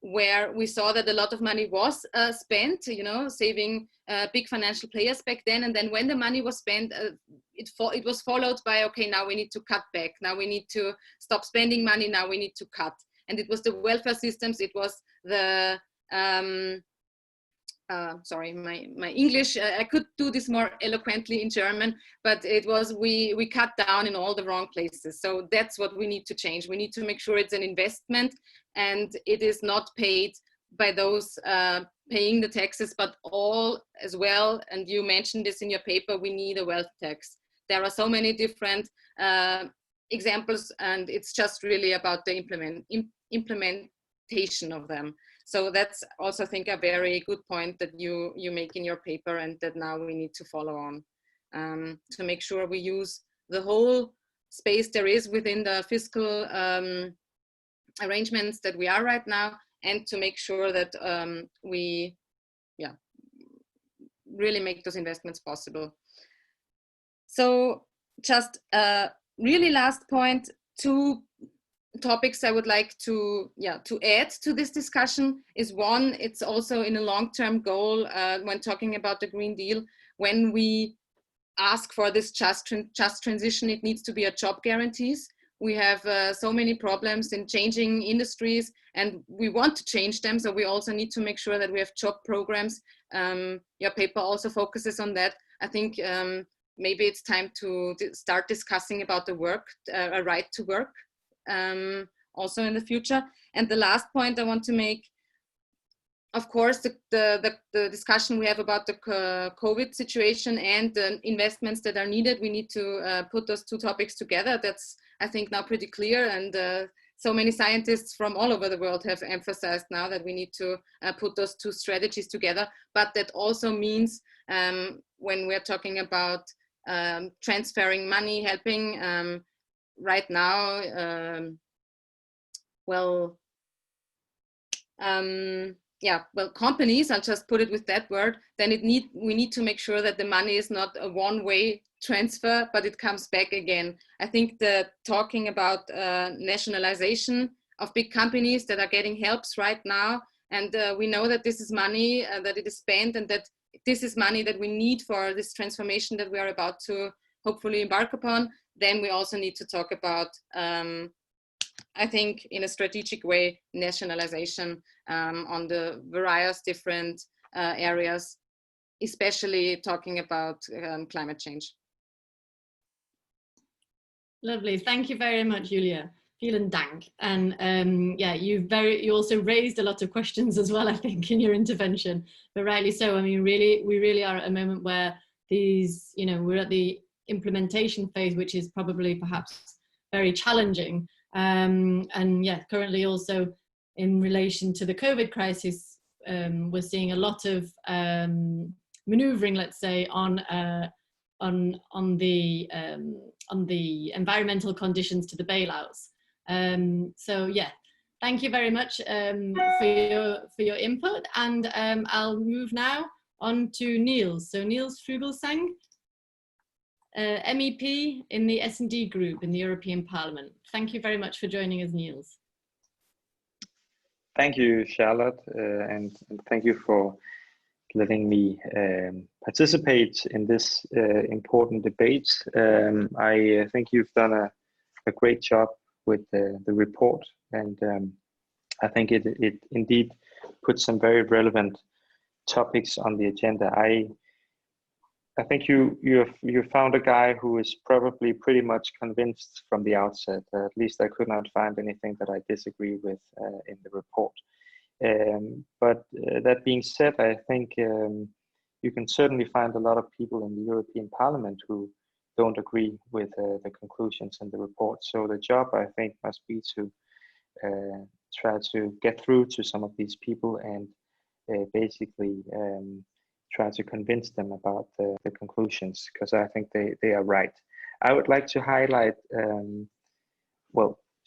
where we saw that a lot of money was spent, saving big financial players back then. And then when the money was spent, it was followed by, okay, now we need to cut back. Now we need to stop spending money. Now we need to cut. And it was the welfare systems. It was the, sorry, my English, I could do this more eloquently in German, but it was, we cut down in all the wrong places. So that's what we need to change. We need to make sure it's an investment and it is not paid by those paying the taxes, but all as well. And you mentioned this in your paper, we need a wealth tax. There are so many different examples, and it's just really about the implementation of them. So that's also, I think, a very good point that you make in your paper, and that now we need to follow on. to make sure we use the whole space there is within the fiscal arrangements that we are right now, and to make sure that we really make those investments possible. So just really last point, 2 topics I would like to add to this discussion is, one, it's also in a long-term goal when talking about the Green Deal. When we ask for this just transition, it needs to be a job guarantees. We have so many problems in changing industries, and we want to change them. So we also need to make sure that we have job programs. Your paper also focuses on that. I think maybe it's time to start discussing about the work, a right to work, also in the future. And the last point I want to make, of course, the discussion we have about the COVID situation and the investments that are needed, we need to put those 2 topics together. That's, I think, now pretty clear. And so many scientists from all over the world have emphasized now that we need to put those 2 strategies together. But that also means when we're talking about transferring money, helping right now, companies, I'll just put it with that word, then we need to make sure that the money is not a one-way transfer, but it comes back again. I think that talking about nationalization of big companies that are getting helps right now, and we know that this is money that it is spent, and that this is money that we need for this transformation that we are about to hopefully embark upon, then we also need to talk about, I think, in a strategic way, nationalization on the various different areas, especially talking about climate change. Lovely, thank you very much, Julia. Vielen Dank. And you also raised a lot of questions as well, I think, in your intervention, but rightly so. I mean, we really are at a moment where these, we're at the implementation phase, which is probably perhaps very challenging. Currently also in relation to the COVID crisis, we're seeing a lot of maneuvering, let's say, on the environmental conditions to the bailouts. Thank you very much for your input, and I'll move now on to Niels. So Niels Fugelsang, MEP in the S&D group in the European Parliament. Thank you very much for joining us, Niels. Thank you, Charlotte, and thank you for letting me participate in this important debate. I think you've done a great job with the report, and I think it indeed puts some very relevant topics on the agenda. I think you found a guy who is probably pretty much convinced from the outset. At least I could not find anything that I disagree with in the report. But that being said, I think you can certainly find a lot of people in the European Parliament who don't agree with the conclusions in the report. So the job, I think, must be to try to get through to some of these people and basically try to convince them about the conclusions, because I think they are right. I would like to highlight,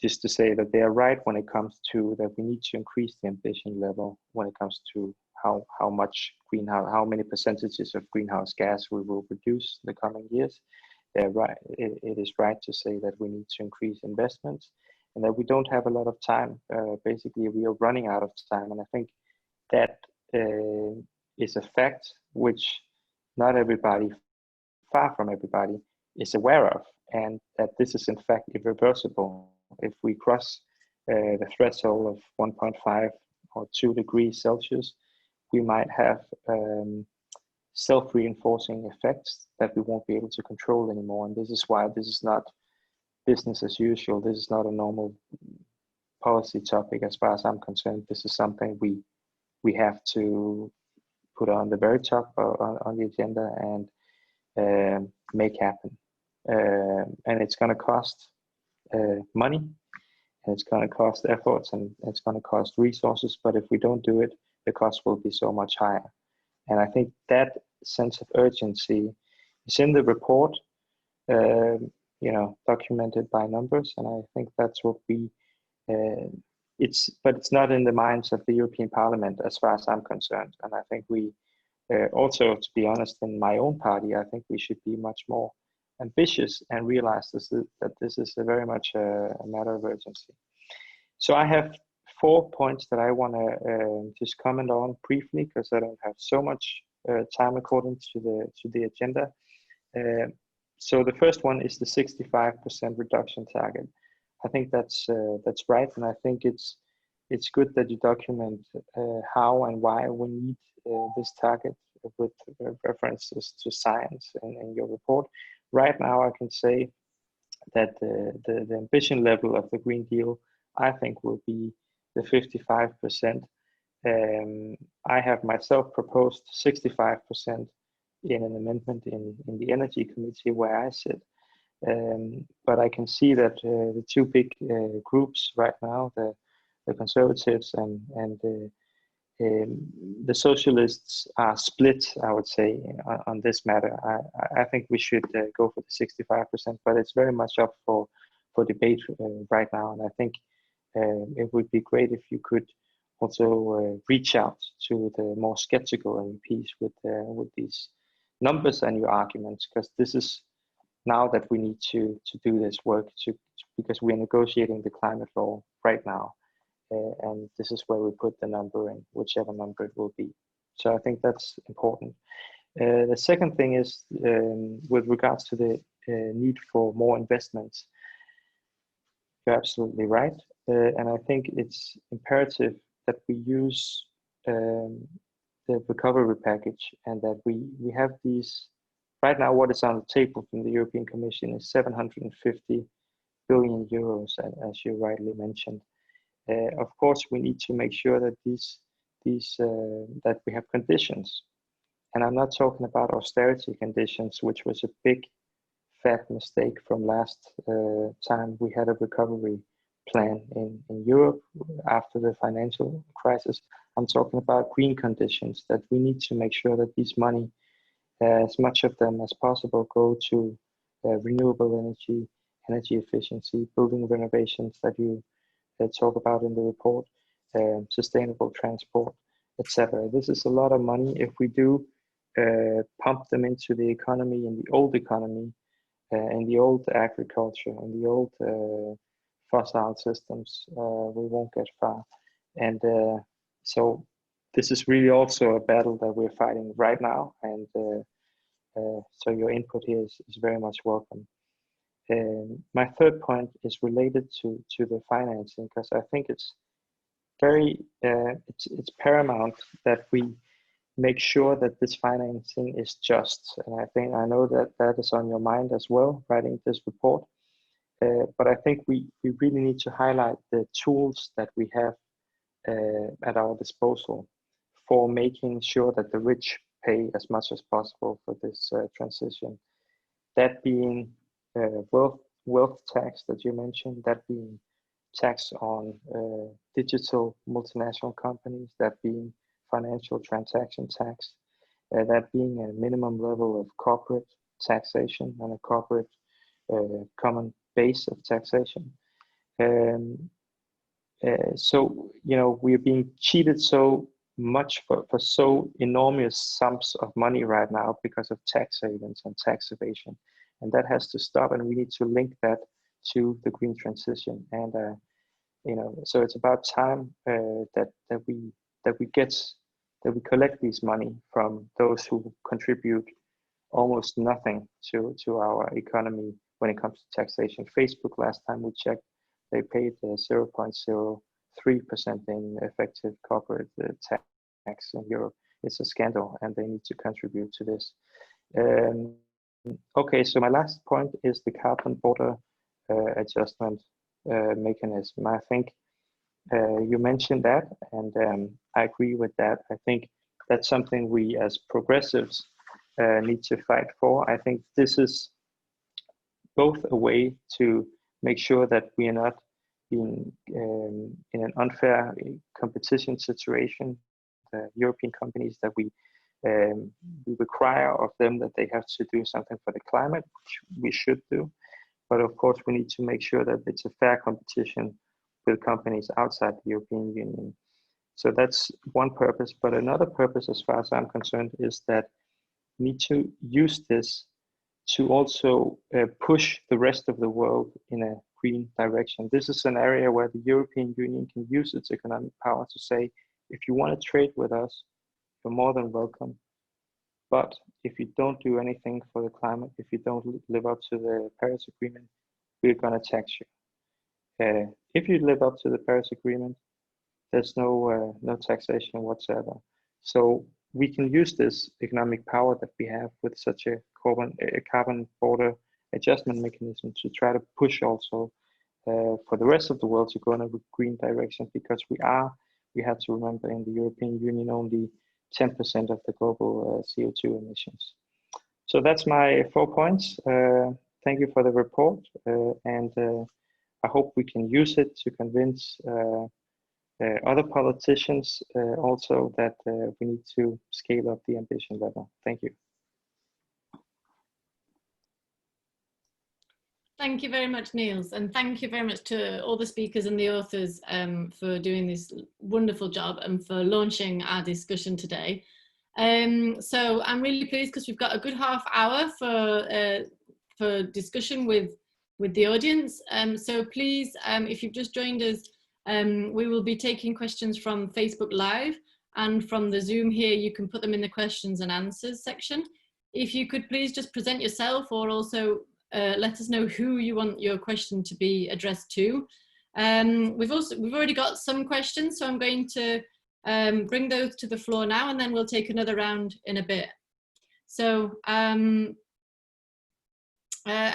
just to say that they are right when it comes to that we need to increase the ambition level when it comes to how many percentages of greenhouse gas we will reduce in the coming years. They're right. It is right to say that we need to increase investments and that we don't have a lot of time. Basically, we are running out of time, and I think that is a fact which not everybody, far from everybody, is aware of, and that this is in fact irreversible. If we cross the threshold of 1.5 or 2 degrees Celsius, we might have self-reinforcing effects that we won't be able to control anymore. And this is why this is not business as usual. This is not a normal policy topic as far as I'm concerned. This is something we have to put on the very top on the agenda and make happen. And it's going to cost money, and it's going to cost efforts, and it's going to cost resources. But if we don't do it, the cost will be so much higher. And I think that sense of urgency It's in the report, you know, documented by numbers, and I think that's what we. But it's not in the minds of the European Parliament, as far as I'm concerned. And I think we also, to be honest, in my own party, I think we should be much more ambitious and realize that this is a very much a matter of urgency. So I have 4 points that I want to just comment on briefly, because I don't have so much time according to the agenda. So the first one is the 65% reduction target. I think that's right, and I think it's good that you document how and why we need this target with references to science in your report. Right now, I can say that the ambition level of the Green Deal, I think, will be the 55%. I have myself proposed 65% in an amendment in the Energy Committee where I sit. But I can see that the two big groups right now, the Conservatives and the Socialists, are split, I would say, on this matter. I think we should go for the 65%, but it's very much up for debate right now. And I think it would be great if you could also reach out to the more skeptical MEPs with these numbers and your arguments, because this is now that we need to do this work because we are negotiating the climate law right now. And this is where we put the number in, whichever number it will be. So I think that's important. The second thing is with regards to the need for more investments. You're absolutely right. And I think it's imperative that we use the recovery package, and that we have these. Right now, what is on the table from the European Commission is 750 billion euros, as you rightly mentioned. Of course, we need to make sure that that we have conditions, and I'm not talking about austerity conditions, which was a big, fat mistake from last time we had a recovery plan in Europe after the financial crisis. I'm talking about green conditions, that we need to make sure that this money, as much of them as possible, go to renewable energy, energy efficiency, building renovations that you talk about in the report, sustainable transport, etc. This is a lot of money. If we do pump them into the economy, in the old economy, in the old agriculture, in the old fossil systems, we won't get far. And so this is really also a battle that we're fighting right now. And so your input here is very much welcome. My third point is related to the financing, because I think it's very it's paramount that we make sure that this financing is just. And I know that is on your mind as well, writing this report. But I think we really need to highlight the tools that we have at our disposal for making sure that the rich pay as much as possible for this transition. That being wealth tax that you mentioned, that being tax on digital multinational companies, that being financial transaction tax, that being a minimum level of corporate taxation and a corporate common base of taxation. So, you know, we're being cheated so much for so enormous sums of money right now because of tax havens and tax evasion. And that has to stop, and we need to link that to the green transition. And, you know, so it's about time that we collect this money from those who contribute almost nothing to our economy when it comes to taxation. Facebook, last time we checked, they paid 0.03% in effective corporate tax in Europe. It's a scandal, and they need to contribute to this. Okay, so my last point is the carbon border adjustment mechanism. I think you mentioned that, and I agree with that. I think that's something we as progressives need to fight for. I think this is both a way to make sure that we are not being in an unfair competition situation. The European companies, that we we require of them that they have to do something for the climate, which we should do. But of course, we need to make sure that it's a fair competition with companies outside the European Union. So that's one purpose. But another purpose, as far as I'm concerned, is that we need to use this to also push the rest of the world in a green direction. This is an area where the European Union can use its economic power to say, if you want to trade with us, you're more than welcome. But if you don't do anything for the climate, if you don't live up to the Paris Agreement, we're going to tax you. If you live up to the Paris Agreement, there's no taxation whatsoever. So we can use this economic power that we have with such a carbon border adjustment mechanism to try to push also for the rest of the world to go in a green direction, because we have to remember, in the European Union only 10% of the global CO2 emissions. So that's my 4 points. Thank you for the report, and I hope we can use it to convince other politicians also that we need to scale up the ambition level. Thank you. Thank you very much, Niels, and thank you very much to all the speakers and the authors for doing this wonderful job and for launching our discussion today. So I'm really pleased because we've got a good half hour for discussion with the audience. So please, if you've just joined us, we will be taking questions from Facebook Live, and from the Zoom here, you can put them in the questions and answers section. If you could please just present yourself, or also let us know who you want your question to be addressed to. We've already got some questions, so I'm going to bring those to the floor now, and then we'll take another round in a bit. So I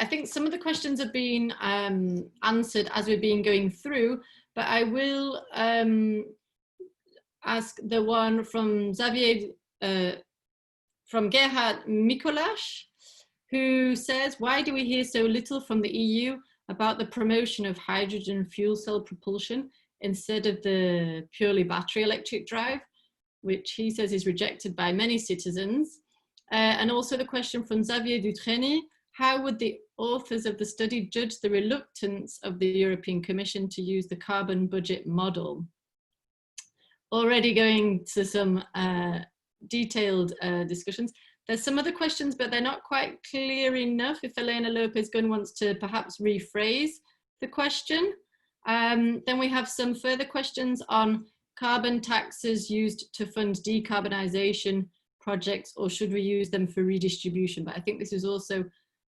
think some of the questions have been answered as we've been going through, but I will ask the one from Xavier, from Gerhard Mikolash, who says, why do we hear so little from the EU about the promotion of hydrogen fuel cell propulsion instead of the purely battery electric drive, which he says is rejected by many citizens? And also the question from Xavier Dutreny, how would the authors of the study judge the reluctance of the European Commission to use the carbon budget model? Already going to some detailed discussions. There's some other questions, but they're not quite clear enough. If Elena Lopez-Gunn wants to perhaps rephrase the question. Then we have some further questions on carbon taxes used to fund decarbonisation projects, or should we use them for redistribution? But I think this is also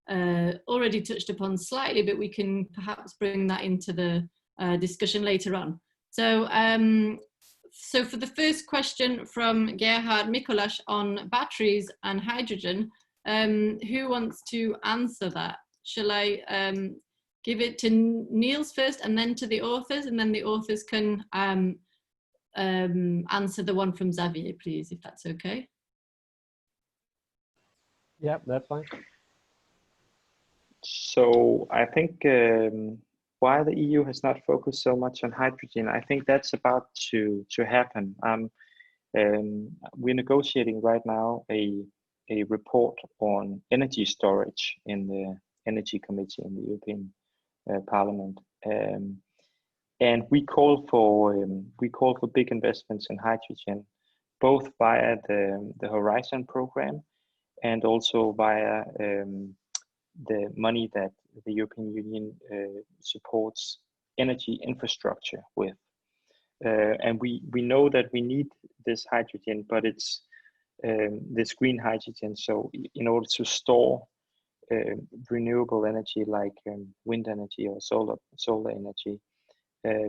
already touched upon slightly, but we can perhaps bring that into the discussion later on. So, so for the first question from Gerhard Mikolash on batteries and hydrogen, who wants to answer that? Shall I give it to Niels first and then to the authors, and then the authors can answer the one from Xavier, please, if that's okay? Yeah, that's fine. So I think why the EU has not focused so much on hydrogen, I think that's about to happen. We're negotiating right now a report on energy storage in the Energy Committee in the European Parliament, and we call for big investments in hydrogen, both via the Horizon program and also via the money that the European Union supports energy infrastructure with. And we know that we need this hydrogen, but it's this green hydrogen. So in order to store renewable energy like wind energy or solar energy,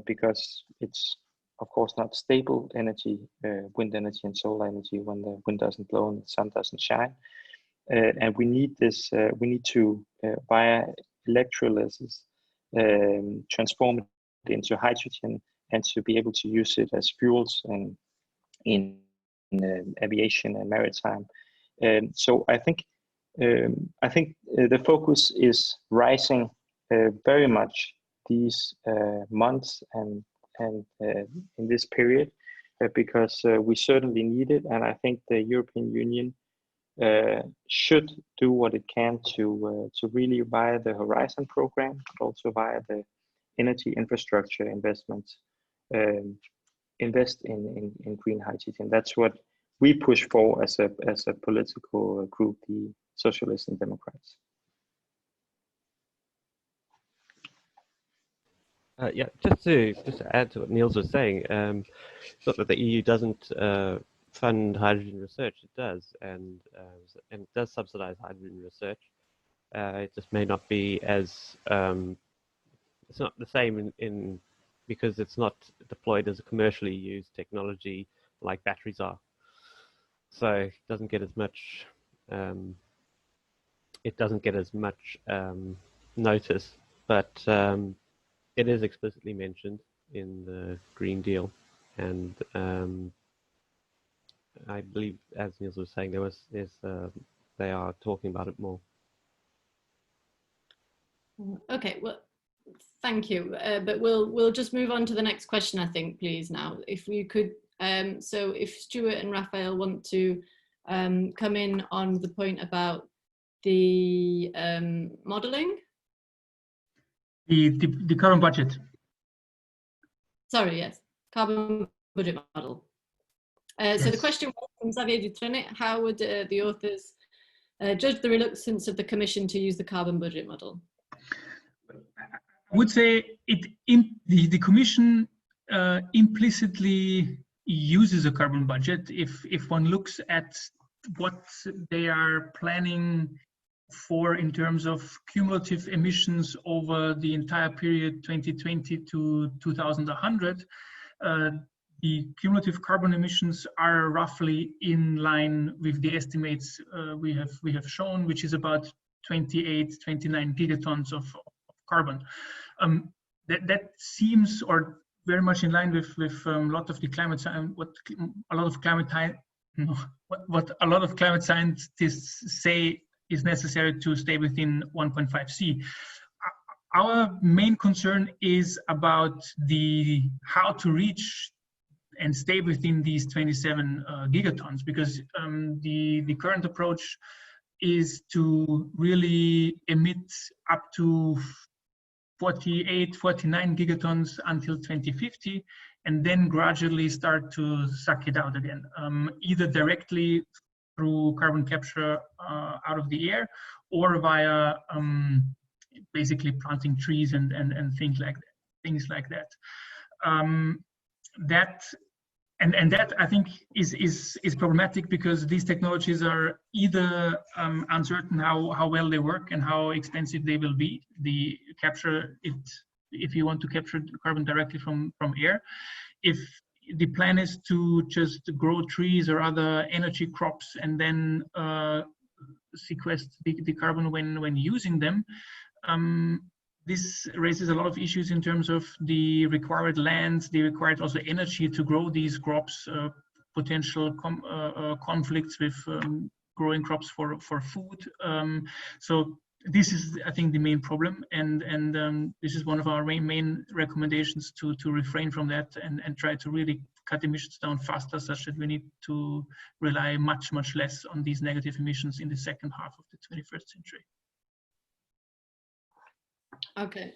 because it's of course not stable energy, wind energy and solar energy, when the wind doesn't blow and the sun doesn't shine. And we need this, we need to, via electrolysis, transform it into hydrogen and to be able to use it as fuels in aviation and maritime. So I think the focus is rising very much these months and in this period because we certainly need it, and I think the European Union should do what it can to really, via the Horizon program, but also via the energy infrastructure investments, invest in green hydrogen. That's what we push for as a political group, the Socialists and Democrats. Yeah, just to add to what Niels was saying, it's not that the EU doesn't fund hydrogen research. It does, and it does subsidize hydrogen research. It just may not be as it's not the same in because it's not deployed as a commercially used technology like batteries are. So it doesn't get as much. It doesn't get as much notice, but it is explicitly mentioned in the Green Deal, and I believe, as Niels was saying, they are talking about it more. Okay, well, thank you. But we'll just move on to the next question, I think, please. Now, if we could, so if Stuart and Raphael want to come in on the point about the modelling. The carbon budget. Sorry, yes, carbon budget model. Yes. So the question was from Xavier Dutrenet: how would the authors judge the reluctance of the Commission to use the carbon budget model? I would say the Commission implicitly uses a carbon budget if one looks at what they are planning for in terms of cumulative emissions over the entire period 2020 to 2100. The cumulative carbon emissions are roughly in line with the estimates we have shown, which is about 29 gigatons of carbon. That seems, or very much in line with a lot of the climate science, what a lot of climate scientists say is necessary to stay within 1.5 C. Our main concern is about how to reach and stay within these 27 gigatons, because the current approach is to really emit up to 48, 49 gigatons until 2050, and then gradually start to suck it out again, either directly through carbon capture out of the air, or via basically planting trees and things like that. That I think is problematic, because these technologies are either uncertain how well they work and how expensive they will be. The capture it, if you want to capture carbon directly from air. If the plan is to just grow trees or other energy crops and then sequester the carbon when using them, this raises a lot of issues in terms of the required lands, the required also energy to grow these crops, potential conflicts with growing crops for food. So this is, I think, the main problem, and this is one of our main recommendations to refrain from that and try to really cut emissions down faster, such that we need to rely much less on these negative emissions in the second half of the 21st century. Okay,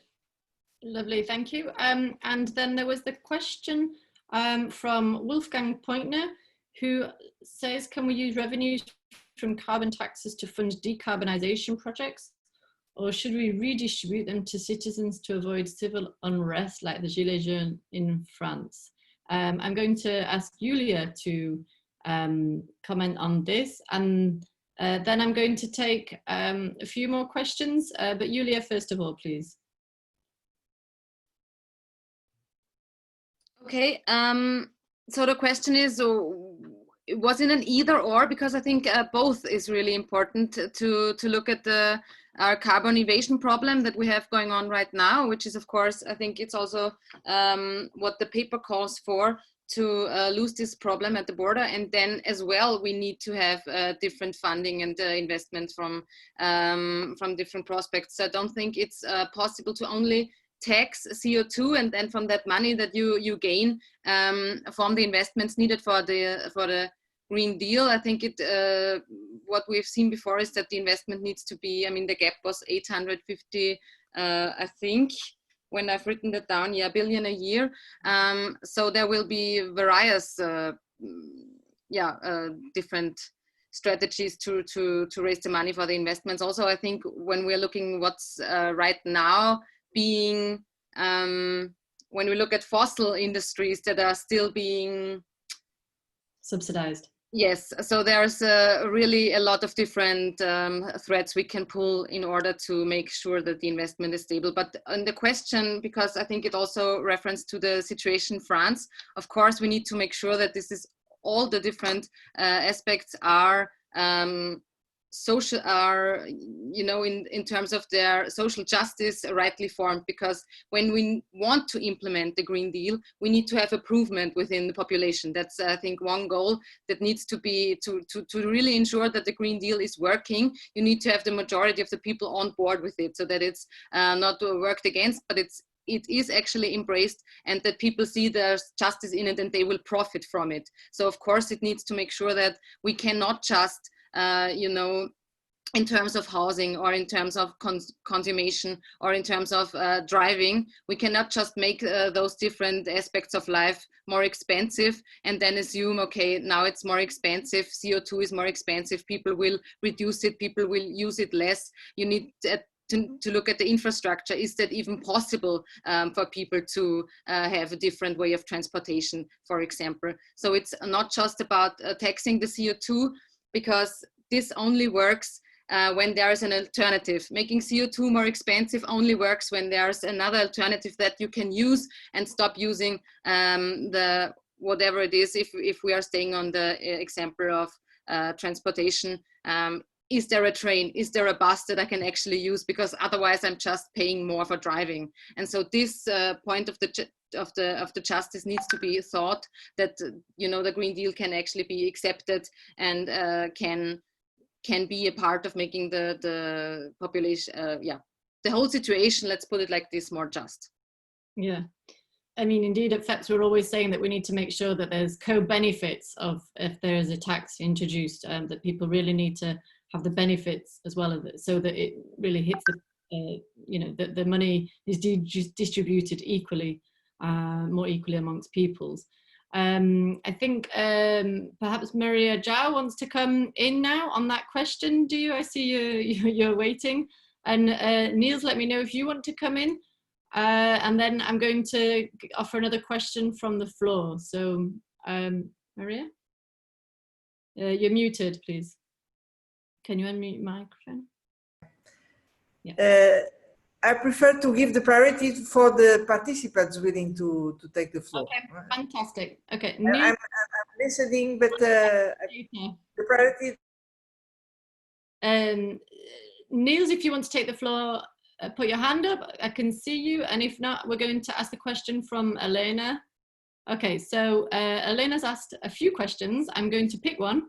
lovely, thank you. And then there was the question from Wolfgang Pointner, who says, can we use revenues from carbon taxes to fund decarbonisation projects, or should we redistribute them to citizens to avoid civil unrest like the Gilets jaunes in France? I'm going to ask Julia to comment on this, and then I'm going to take a few more questions, but Julia, first of all, please. Okay, so the question is, was it an either or? Because I think both is really important to look at our carbon evasion problem that we have going on right now, which is, of course, I think it's also what the paper calls for, to lose this problem at the border. And then as well, we need to have different funding and investments from different prospects. So I don't think it's possible to only tax CO2, and then from that money that you gain from the investments needed for the Green Deal, I think what we've seen before is that the investment needs to be, I mean, the gap was 850, I think, when I've written that down, yeah, billion a year. So there will be various, different strategies to raise the money for the investments. Also, I think when we're looking what's right now being, when we look at fossil industries that are still being subsidized. Yes, so there's really a lot of different threads we can pull in order to make sure that the investment is stable. But on the question, because I think it also referenced to the situation in France, of course, we need to make sure that this is all the different aspects are social, are, you know, in terms of their social justice rightly formed, because when we want to implement the Green Deal, we need to have improvement within the population. That's, I think, one goal that needs to be to really ensure that the Green Deal is working. You need to have the majority of the people on board with it, so that it's not worked against, but it is actually embraced, and that people see there's justice in it and they will profit from it. So of course it needs to make sure that we cannot just you know, in terms of housing or in terms of consumption or in terms of driving, we cannot just make those different aspects of life more expensive and then assume, okay, now it's more expensive, CO2 is more expensive, people will reduce it, people will use it less. You need to look at the infrastructure. Is that even possible for people to have a different way of transportation, for example? So it's not just about taxing the CO2, because this only works when there is an alternative. Making CO2 more expensive only works when there's another alternative that you can use and stop using the whatever it is. If we are staying on the example of transportation, is there a train? Is there a bus that I can actually use? Because otherwise I'm just paying more for driving. And so this point of the justice needs to be thought, that, you know, the Green Deal can actually be accepted and can be a part of making the population, the whole situation, let's put it like this, more just. Yeah. I mean, indeed, at FEPS, we're always saying that we need to make sure that there's co-benefits of, if there is a tax introduced, that people really need to have the benefits as well, so that it really hits the, you know, that the money is distributed equally, more equally amongst peoples. I think perhaps Maria Zhao wants to come in now on that question. Do you? I see you're waiting. And Niels, let me know if you want to come in. And then I'm going to offer another question from the floor. So Maria, you're muted, please. Can you unmute your microphone? Yeah. I prefer to give the priority for the participants willing to take the floor. Okay, fantastic. Okay, I'm listening, but the priority. Niels, if you want to take the floor, put your hand up. I can see you, and if not, we're going to ask the question from Elena. Okay, so Elena's asked a few questions. I'm going to pick one.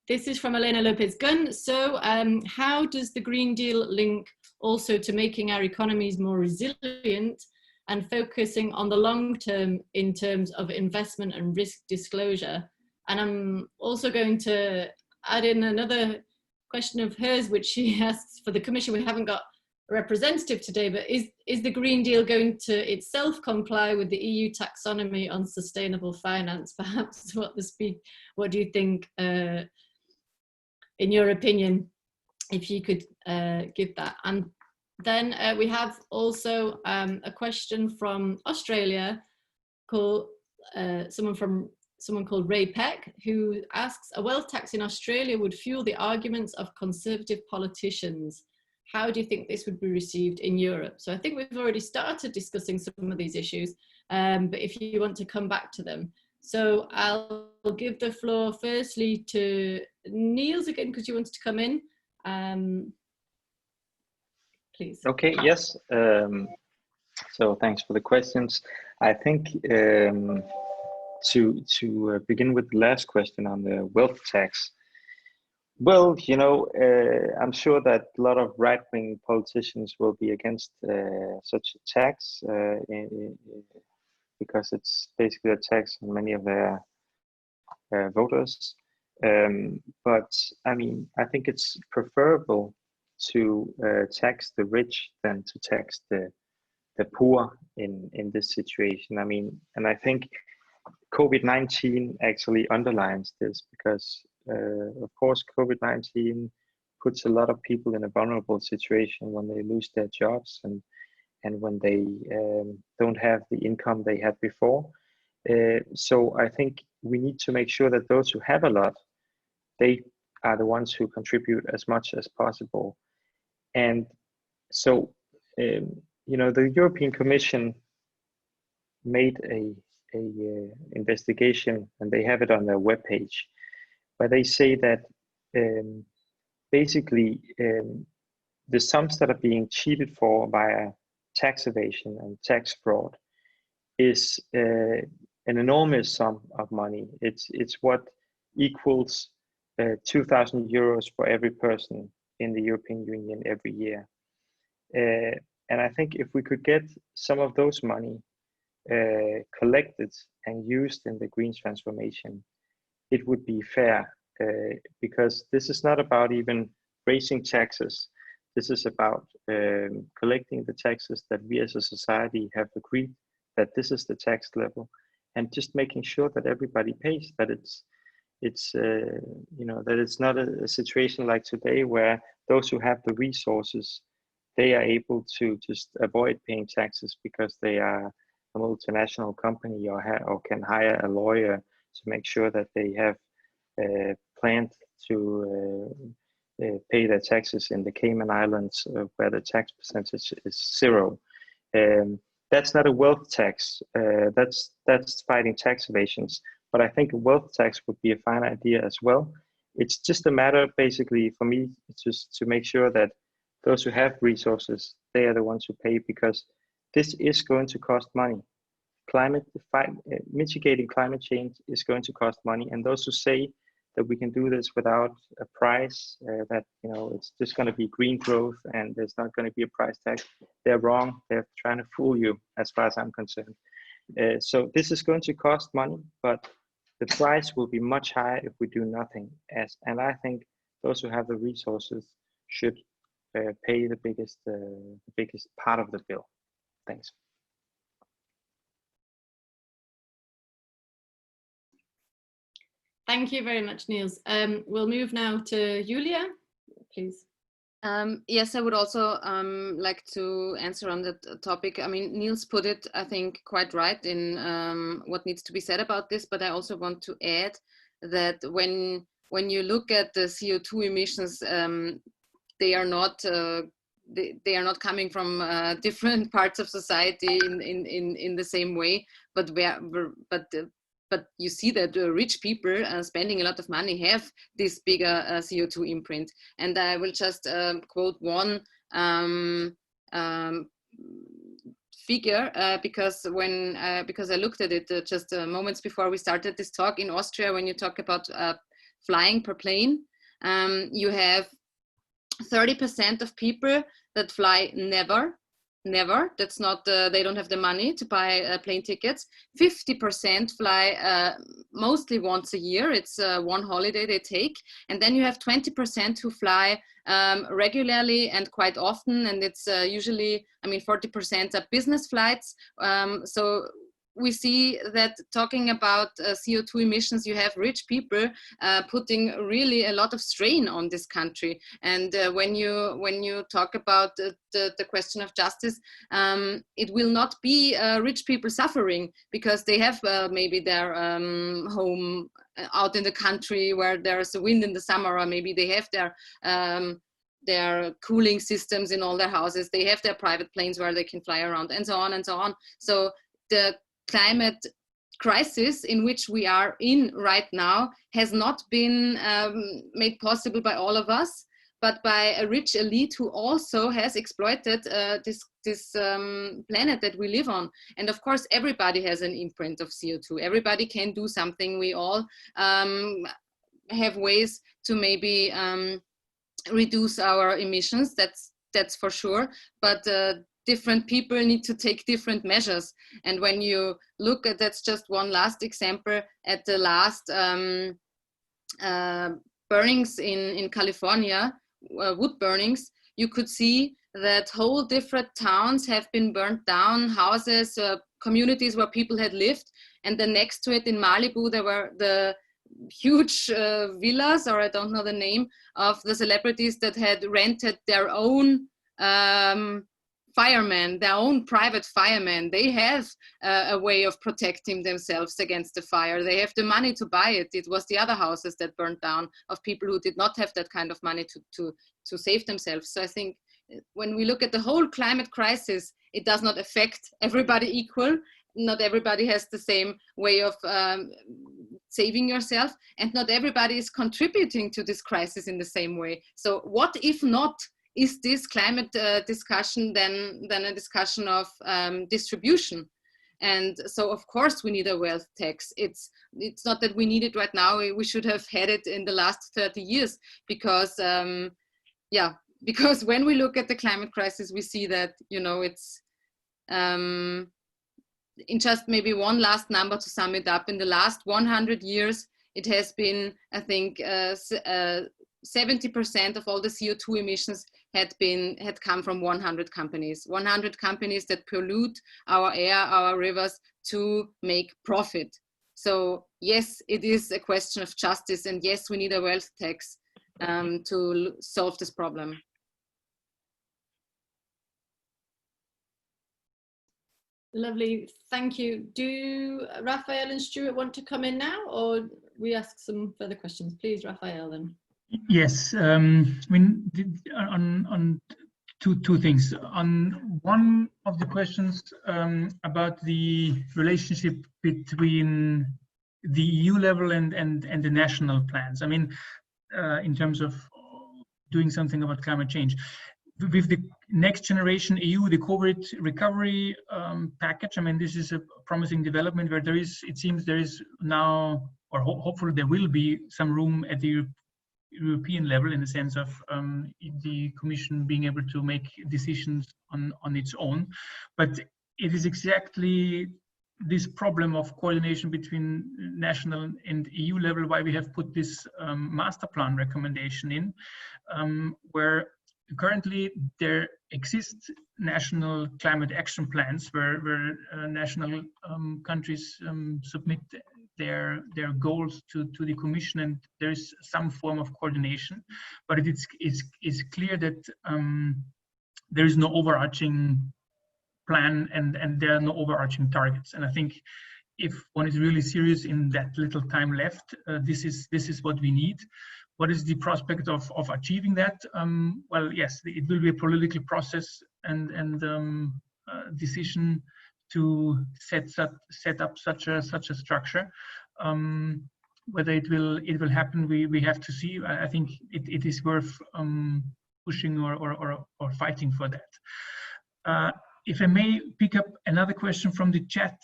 This is from Elena Lopez-Gunn. So how does the Green Deal link also to making our economies more resilient and focusing on the long term in terms of investment and risk disclosure? And I'm also going to add in another question of hers, which she asks for the Commission. We haven't got a representative today, but is the Green Deal going to itself comply with the EU taxonomy on sustainable finance? Perhaps what do you think, in your opinion, if you could give that? And then we have also a question from Australia, called someone called Ray Peck, who asks, a wealth tax in Australia would fuel the arguments of conservative politicians. How do you think this would be received in Europe? So I think we've already started discussing some of these issues, but if you want to come back to them. So I'll give the floor firstly to Niels again, because you wanted to come in. Please. Okay, yes. So thanks for the questions. I think to begin with the last question on the wealth tax, Well, you know, I'm sure that a lot of right-wing politicians will be against such a tax because it's basically a tax on many of their voters. But I mean, I think it's preferable to tax the rich than to tax the poor in this situation. I mean, and I think COVID-19 actually underlines this because, of course, COVID-19 puts a lot of people in a vulnerable situation when they lose their jobs and when they don't have the income they had before. So I think we need to make sure that those who have a lot, they are the ones who contribute as much as possible. And so, you know, the European Commission made a investigation, and they have it on their webpage, where they say that basically the sums that are being cheated for via tax evasion and tax fraud is an enormous sum of money. It's what equals 2,000 euros for every person in the European Union every year. And I think if we could get some of those money collected and used in the green transformation, it would be fair, because this is not about even raising taxes. This is about collecting the taxes that we as a society have agreed that this is the tax level, and just making sure that everybody pays, that it's you know, that it's not a situation like today where those who have the resources, they are able to just avoid paying taxes because they are a multinational company or can hire a lawyer to make sure that they have planned to pay their taxes in the Cayman Islands, where the tax percentage is 0. That's not a wealth tax. That's fighting tax evasions. But I think a wealth tax would be a fine idea as well. It's just a matter, basically, for me, just to make sure that those who have resources, they are the ones who pay, because this is going to cost money. Mitigating climate change is going to cost money, and those who say that we can do this without a price, that, you know, it's just going to be green growth and there's not going to be a price tag, they're wrong. They're trying to fool you, as far as I'm concerned. So this is going to cost money, but the price will be much higher if we do nothing. And I think those who have the resources should pay the biggest part of the bill. Thanks. Thank you very much, Niels. We'll move now to Julia, please. Yes, I would also like to answer on that topic. I mean, Niels put it, I think, quite right in what needs to be said about this, but I also want to add that when you look at the CO2 emissions, they are not coming from different parts of society in the same way, but you see that rich people spending a lot of money have this bigger CO2 imprint. And I will just quote one figure because I looked at it just moments before we started this talk. In Austria, when you talk about flying per plane, you have 30% of people that fly never. That's not, they don't have the money to buy plane tickets. 50% fly mostly once a year. It's one holiday they take. And then you have 20% who fly regularly and quite often. And it's usually, I mean, 40% are business flights. So we see that talking about CO2 emissions, you have rich people putting really a lot of strain on this country. And when you talk about the question of justice, it will not be rich people suffering because they have maybe their home out in the country where there's a wind in the summer, or maybe they have their cooling systems in all their houses. They have their private planes where they can fly around, and so on and so on. So the climate crisis in which we are in right now has not been made possible by all of us, but by a rich elite who also has exploited this planet that we live on. And of course, everybody has an imprint of CO2. Everybody can do something. We all have ways to maybe reduce our emissions. That's for sure. But different people need to take different measures. And when you look at, that's just one last example, at the last burnings in California, wood burnings, you could see that whole different towns have been burnt down, houses, communities where people had lived. And then next to it in Malibu, there were the huge villas, or I don't know the name, of the celebrities that had rented their own firemen, their own private firemen. They have a way of protecting themselves against the fire. They have the money to buy it. It was the other houses that burned down of people who did not have that kind of money to save themselves. So I think when we look at the whole climate crisis, it does not affect everybody equal. Not everybody has the same way of saving yourself, and not everybody is contributing to this crisis in the same way. So what if not? Is this climate discussion then a discussion of distribution? And so of course we need a wealth tax. It's not that we need it right now. We should have had it in the last 30 years because because when we look at the climate crisis, we see that, you know, it's in just maybe one last number to sum it up, in the last 100 years, it has been, I think, 70% of all the CO2 emissions had come from 100 companies. 100 companies that pollute our air, our rivers to make profit. So yes, it is a question of justice, and yes, we need a wealth tax to solve this problem. Lovely, thank you. Do Raphael and Stuart want to come in now, or we ask some further questions? Please, Raphael, then. Yes, I mean, on two things. On one of the questions about the relationship between the EU level and the national plans. I mean, in terms of doing something about climate change. With the next generation EU, the COVID recovery package, I mean, this is a promising development where it seems there is now, or hopefully there will be some room at the European level, in the sense of the Commission being able to make decisions on its own. But it is exactly this problem of coordination between national and EU level why we have put this master plan recommendation in, where currently there exist national climate action plans where national countries submit their goals to the Commission, and there is some form of coordination, but it's clear that there is no overarching plan and there are no overarching targets. And I think if one is really serious in that little time left, this is what we need. What is the prospect of achieving that? Well, yes, it will be a political process and decision to set up such a structure. Whether it will happen, we have to see. I think it is worth pushing or fighting for that. If I may pick up another question from the chat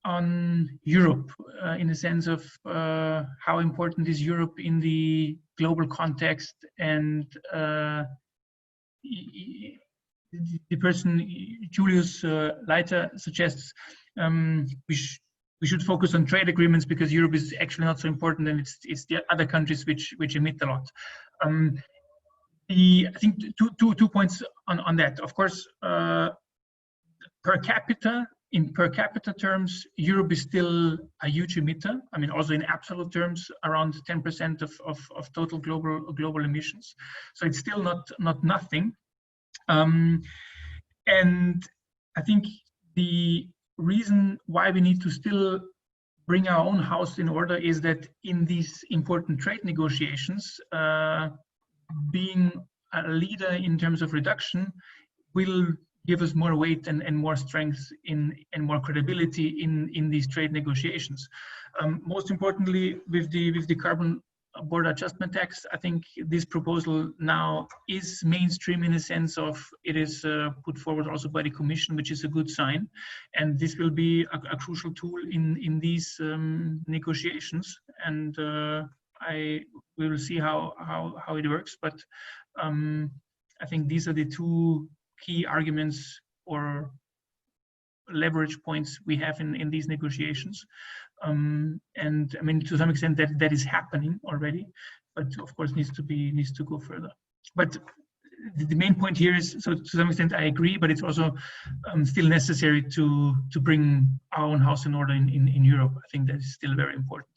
on Europe, in the sense of how important is Europe in the global context, and the person Julius Leiter suggests we should focus on trade agreements because Europe is actually not so important, and it's the other countries which emit a lot. I think two points on that. Of course, in per capita terms, Europe is still a huge emitter. I mean, also in absolute terms, around 10% of total global emissions. So it's still not nothing. And I think the reason why we need to still bring our own house in order is that in these important trade negotiations, being a leader in terms of reduction will give us more weight and more strength and more credibility in these trade negotiations. Most importantly, with the carbon border adjustment tax, I think this proposal now is mainstream in the sense of it is put forward also by the Commission, which is a good sign. And this will be a crucial tool in these negotiations. And we will see how it works. But I think these are the two key arguments or leverage points we have in these negotiations. And I mean, to some extent, that is happening already, but of course needs to go further. But the main point here is, so to some extent I agree, but it's also still necessary to bring our own house in order in Europe. I think that is still very important.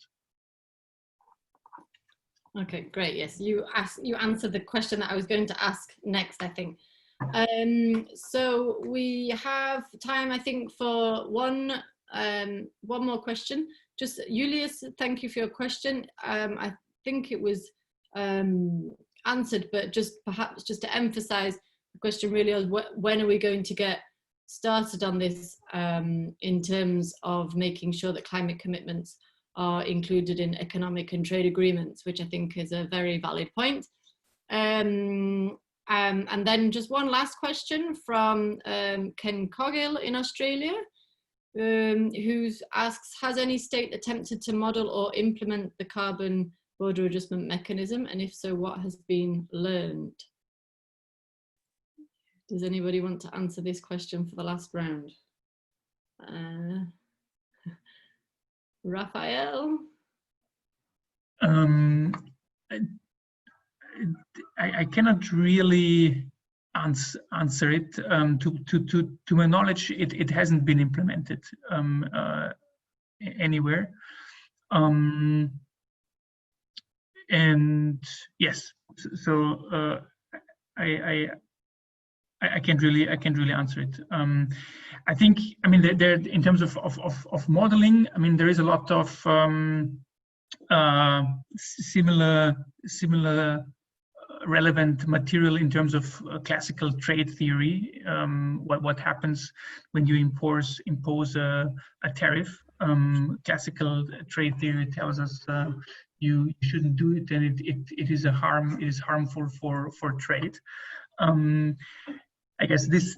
Okay, great. Yes, you answered the question that I was going to ask next, I think. So we have time, I think, for one more question. Just Julius, thank you for your question. I think it was answered, but just perhaps just to emphasize, the question really is, when are we going to get started on this in terms of making sure that climate commitments are included in economic and trade agreements, which I think is a very valid point. And then just one last question from Ken Coggill in Australia, who asks, has any state attempted to model or implement the carbon border adjustment mechanism? And if so, what has been learned? Does anybody want to answer this question for the last round? Raphael? I cannot really answer it. To my knowledge, it hasn't been implemented anywhere. And yes, so I can't really answer it. I think, I mean, there in terms of modeling, I mean, there is a lot of similar relevant material in terms of classical trade theory. What happens when you impose a tariff? Classical trade theory tells us you shouldn't do it, and it is harmful for trade. I guess this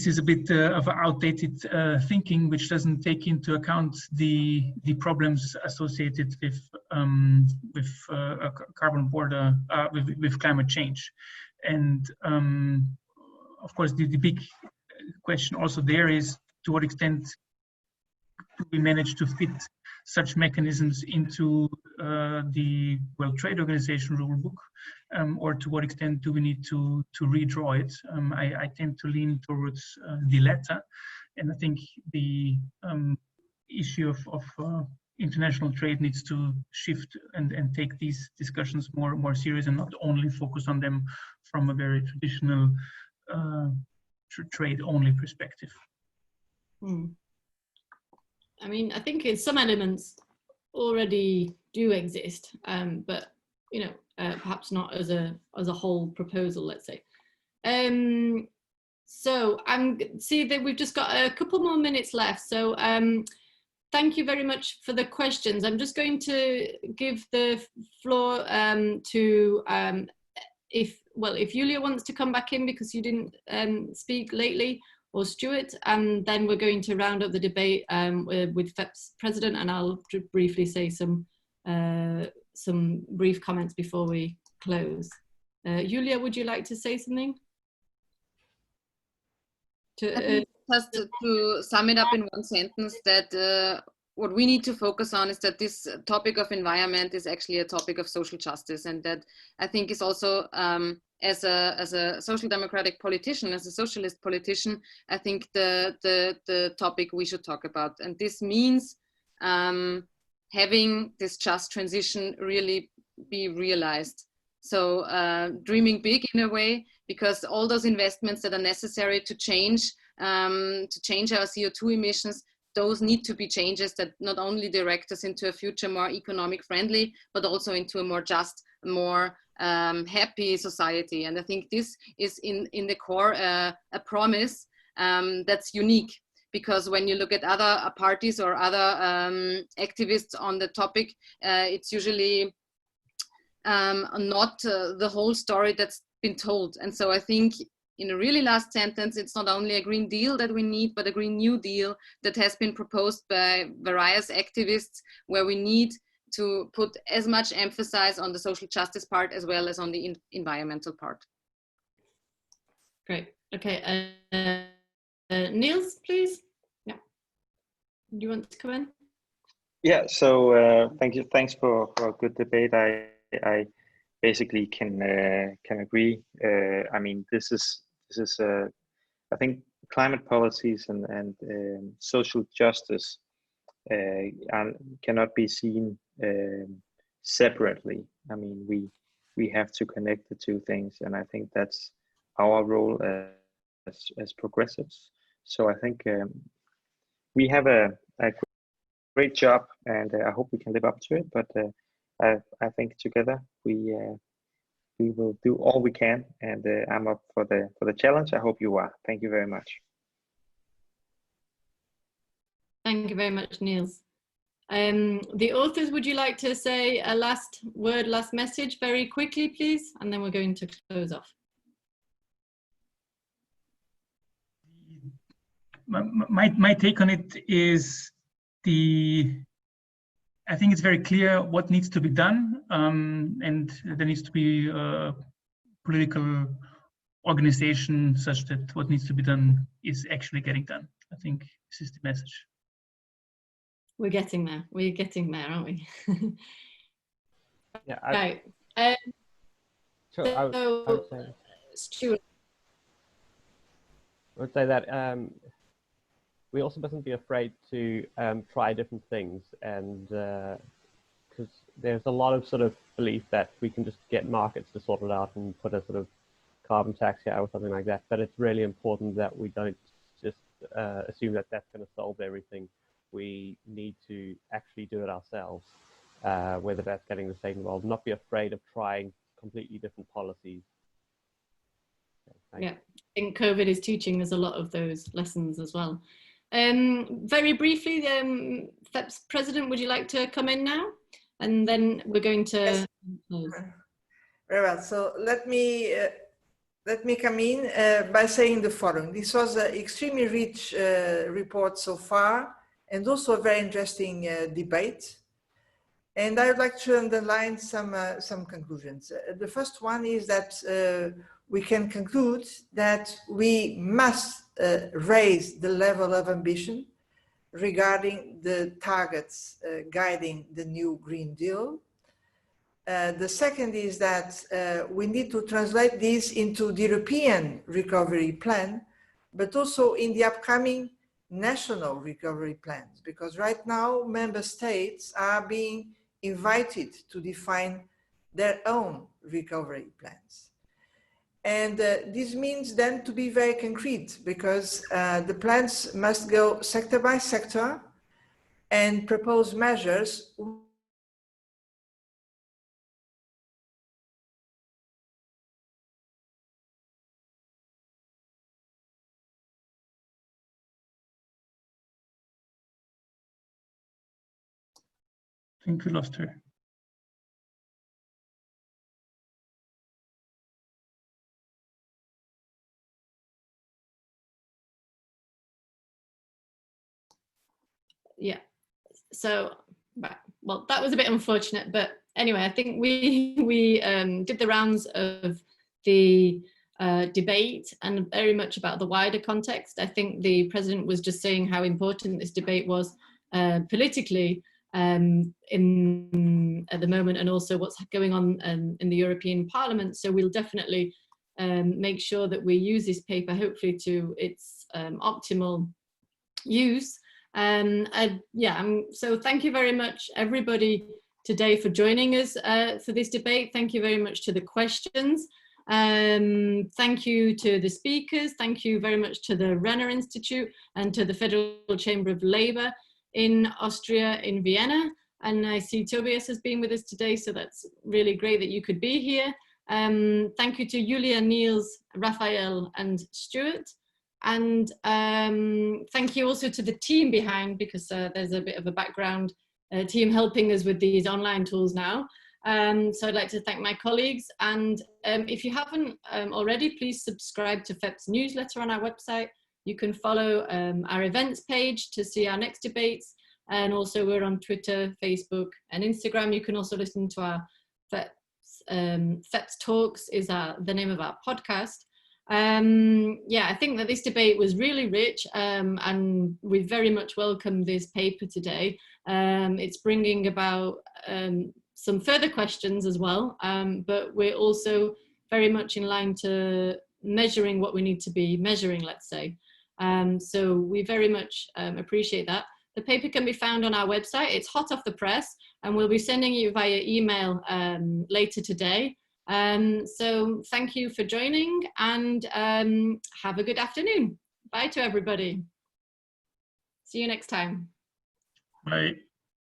is a bit of outdated thinking, which doesn't take into account the problems associated with carbon border, with climate change, and of course the big question also there is, to what extent do we manage to fit such mechanisms into the World Trade Organization rulebook, or to what extent do we need to redraw it? I tend to lean towards the latter, and I think the issue of international trade needs to shift and take these discussions more serious, and not only focus on them from a very traditional trade-only perspective. I mean, I think some elements already do exist, but you know, perhaps not as a whole proposal, let's say. So see that we've just got a couple more minutes left. So thank you very much for the questions. I'm just going to give the floor to if Julia wants to come back in because you didn't speak lately, or Stuart, and then we're going to round up the debate with FEPS President, and I'll briefly say some brief comments before we close. Julia, would you like to say something? Just to sum it up in one sentence, that what we need to focus on is that this topic of environment is actually a topic of social justice, and that I think is also as a social democratic politician, as a socialist politician, I think the topic we should talk about. And this means having this just transition really be realized. So dreaming big in a way, because all those investments that are necessary to change our CO2 emissions, those need to be changes that not only direct us into a future more economic friendly, but also into a more just, more happy society. And I think this is in the core a promise that's unique, because when you look at other parties or other activists on the topic, it's usually not the whole story that's been told. And so I think in a really last sentence, it's not only a Green Deal that we need, but a Green New Deal that has been proposed by various activists, where we need to put as much emphasis on the social justice part as well as on the environmental part. Great. Okay. Niels, please. Yeah. Do you want to come in? Yeah. So thank you. Thanks for a good debate. I basically can agree. I mean, this is I think climate policies and social justice cannot be seen separately. I mean, we have to connect the two things, and I think that's our role as progressives. So I think we have a great job, and I hope we can live up to it. But I think together we will do all we can, and I'm up for the challenge. I hope you are. Thank you very much. Thank you very much, Niels. The authors, would you like to say a last word, last message very quickly, please? And then we're going to close off. My take on it is I think it's very clear what needs to be done, and there needs to be a political organization such that what needs to be done is actually getting done. I think this is the message. We're getting there. We're getting there, aren't we? Yeah. Right. Sure. I would say, Stuart. I would say that we also mustn't be afraid to try different things, and because there's a lot of sort of belief that we can just get markets to sort it out and put a sort of carbon tax here or something like that. But it's really important that we don't just assume that that's going to solve everything. We need to actually do it ourselves, whether that's getting the state involved, not be afraid of trying completely different policies. Yeah, I think COVID is teaching us a lot of those lessons as well. Very briefly, the FEPS president, would you like to come in now? And then we're going to... Yes. Very well. So let me come in by saying the following. This was an extremely rich report so far, and also a very interesting debate. And I would like to underline some conclusions. The first one is that we can conclude that we must raise the level of ambition regarding the targets guiding the new Green Deal. The second is that we need to translate this into the European recovery plan, but also in the upcoming national recovery plans, because right now member states are being invited to define their own recovery plans. And this means then to be very concrete, because the plans must go sector by sector and propose measures . I think we lost her. Yeah, so, well, that was a bit unfortunate, but anyway, I think we did the rounds of the debate and very much about the wider context. I think the president was just saying how important this debate was politically at the moment, and also what's going on in the European Parliament. So we'll definitely make sure that we use this paper hopefully to its optimal use. So thank you very much everybody today for joining us for this debate. Thank you very much to the questions. Thank you to the speakers. Thank you very much to the Renner Institute and to the Federal Chamber of Labour in Austria, in Vienna. And I see Tobias has been with us today, so that's really great that you could be here. Thank you to Julia, Niels, Raphael and Stuart. And thank you also to the team behind, because there's a bit of a background team helping us with these online tools now. So I'd like to thank my colleagues. And if you haven't already, please subscribe to FEPS newsletter on our website. You can follow our events page to see our next debates. And also we're on Twitter, Facebook and Instagram. You can also listen to our FEPS Talks is the name of our podcast. Yeah, I think that this debate was really rich, and we very much welcome this paper today. It's bringing about some further questions as well, but we're also very much in line to measuring what we need to be measuring, let's say. So we very much appreciate that. The paper can be found on our website. It's hot off the press, and we'll be sending you via email later today. So thank you for joining, and have a good afternoon. Bye to everybody. See you next time. Bye.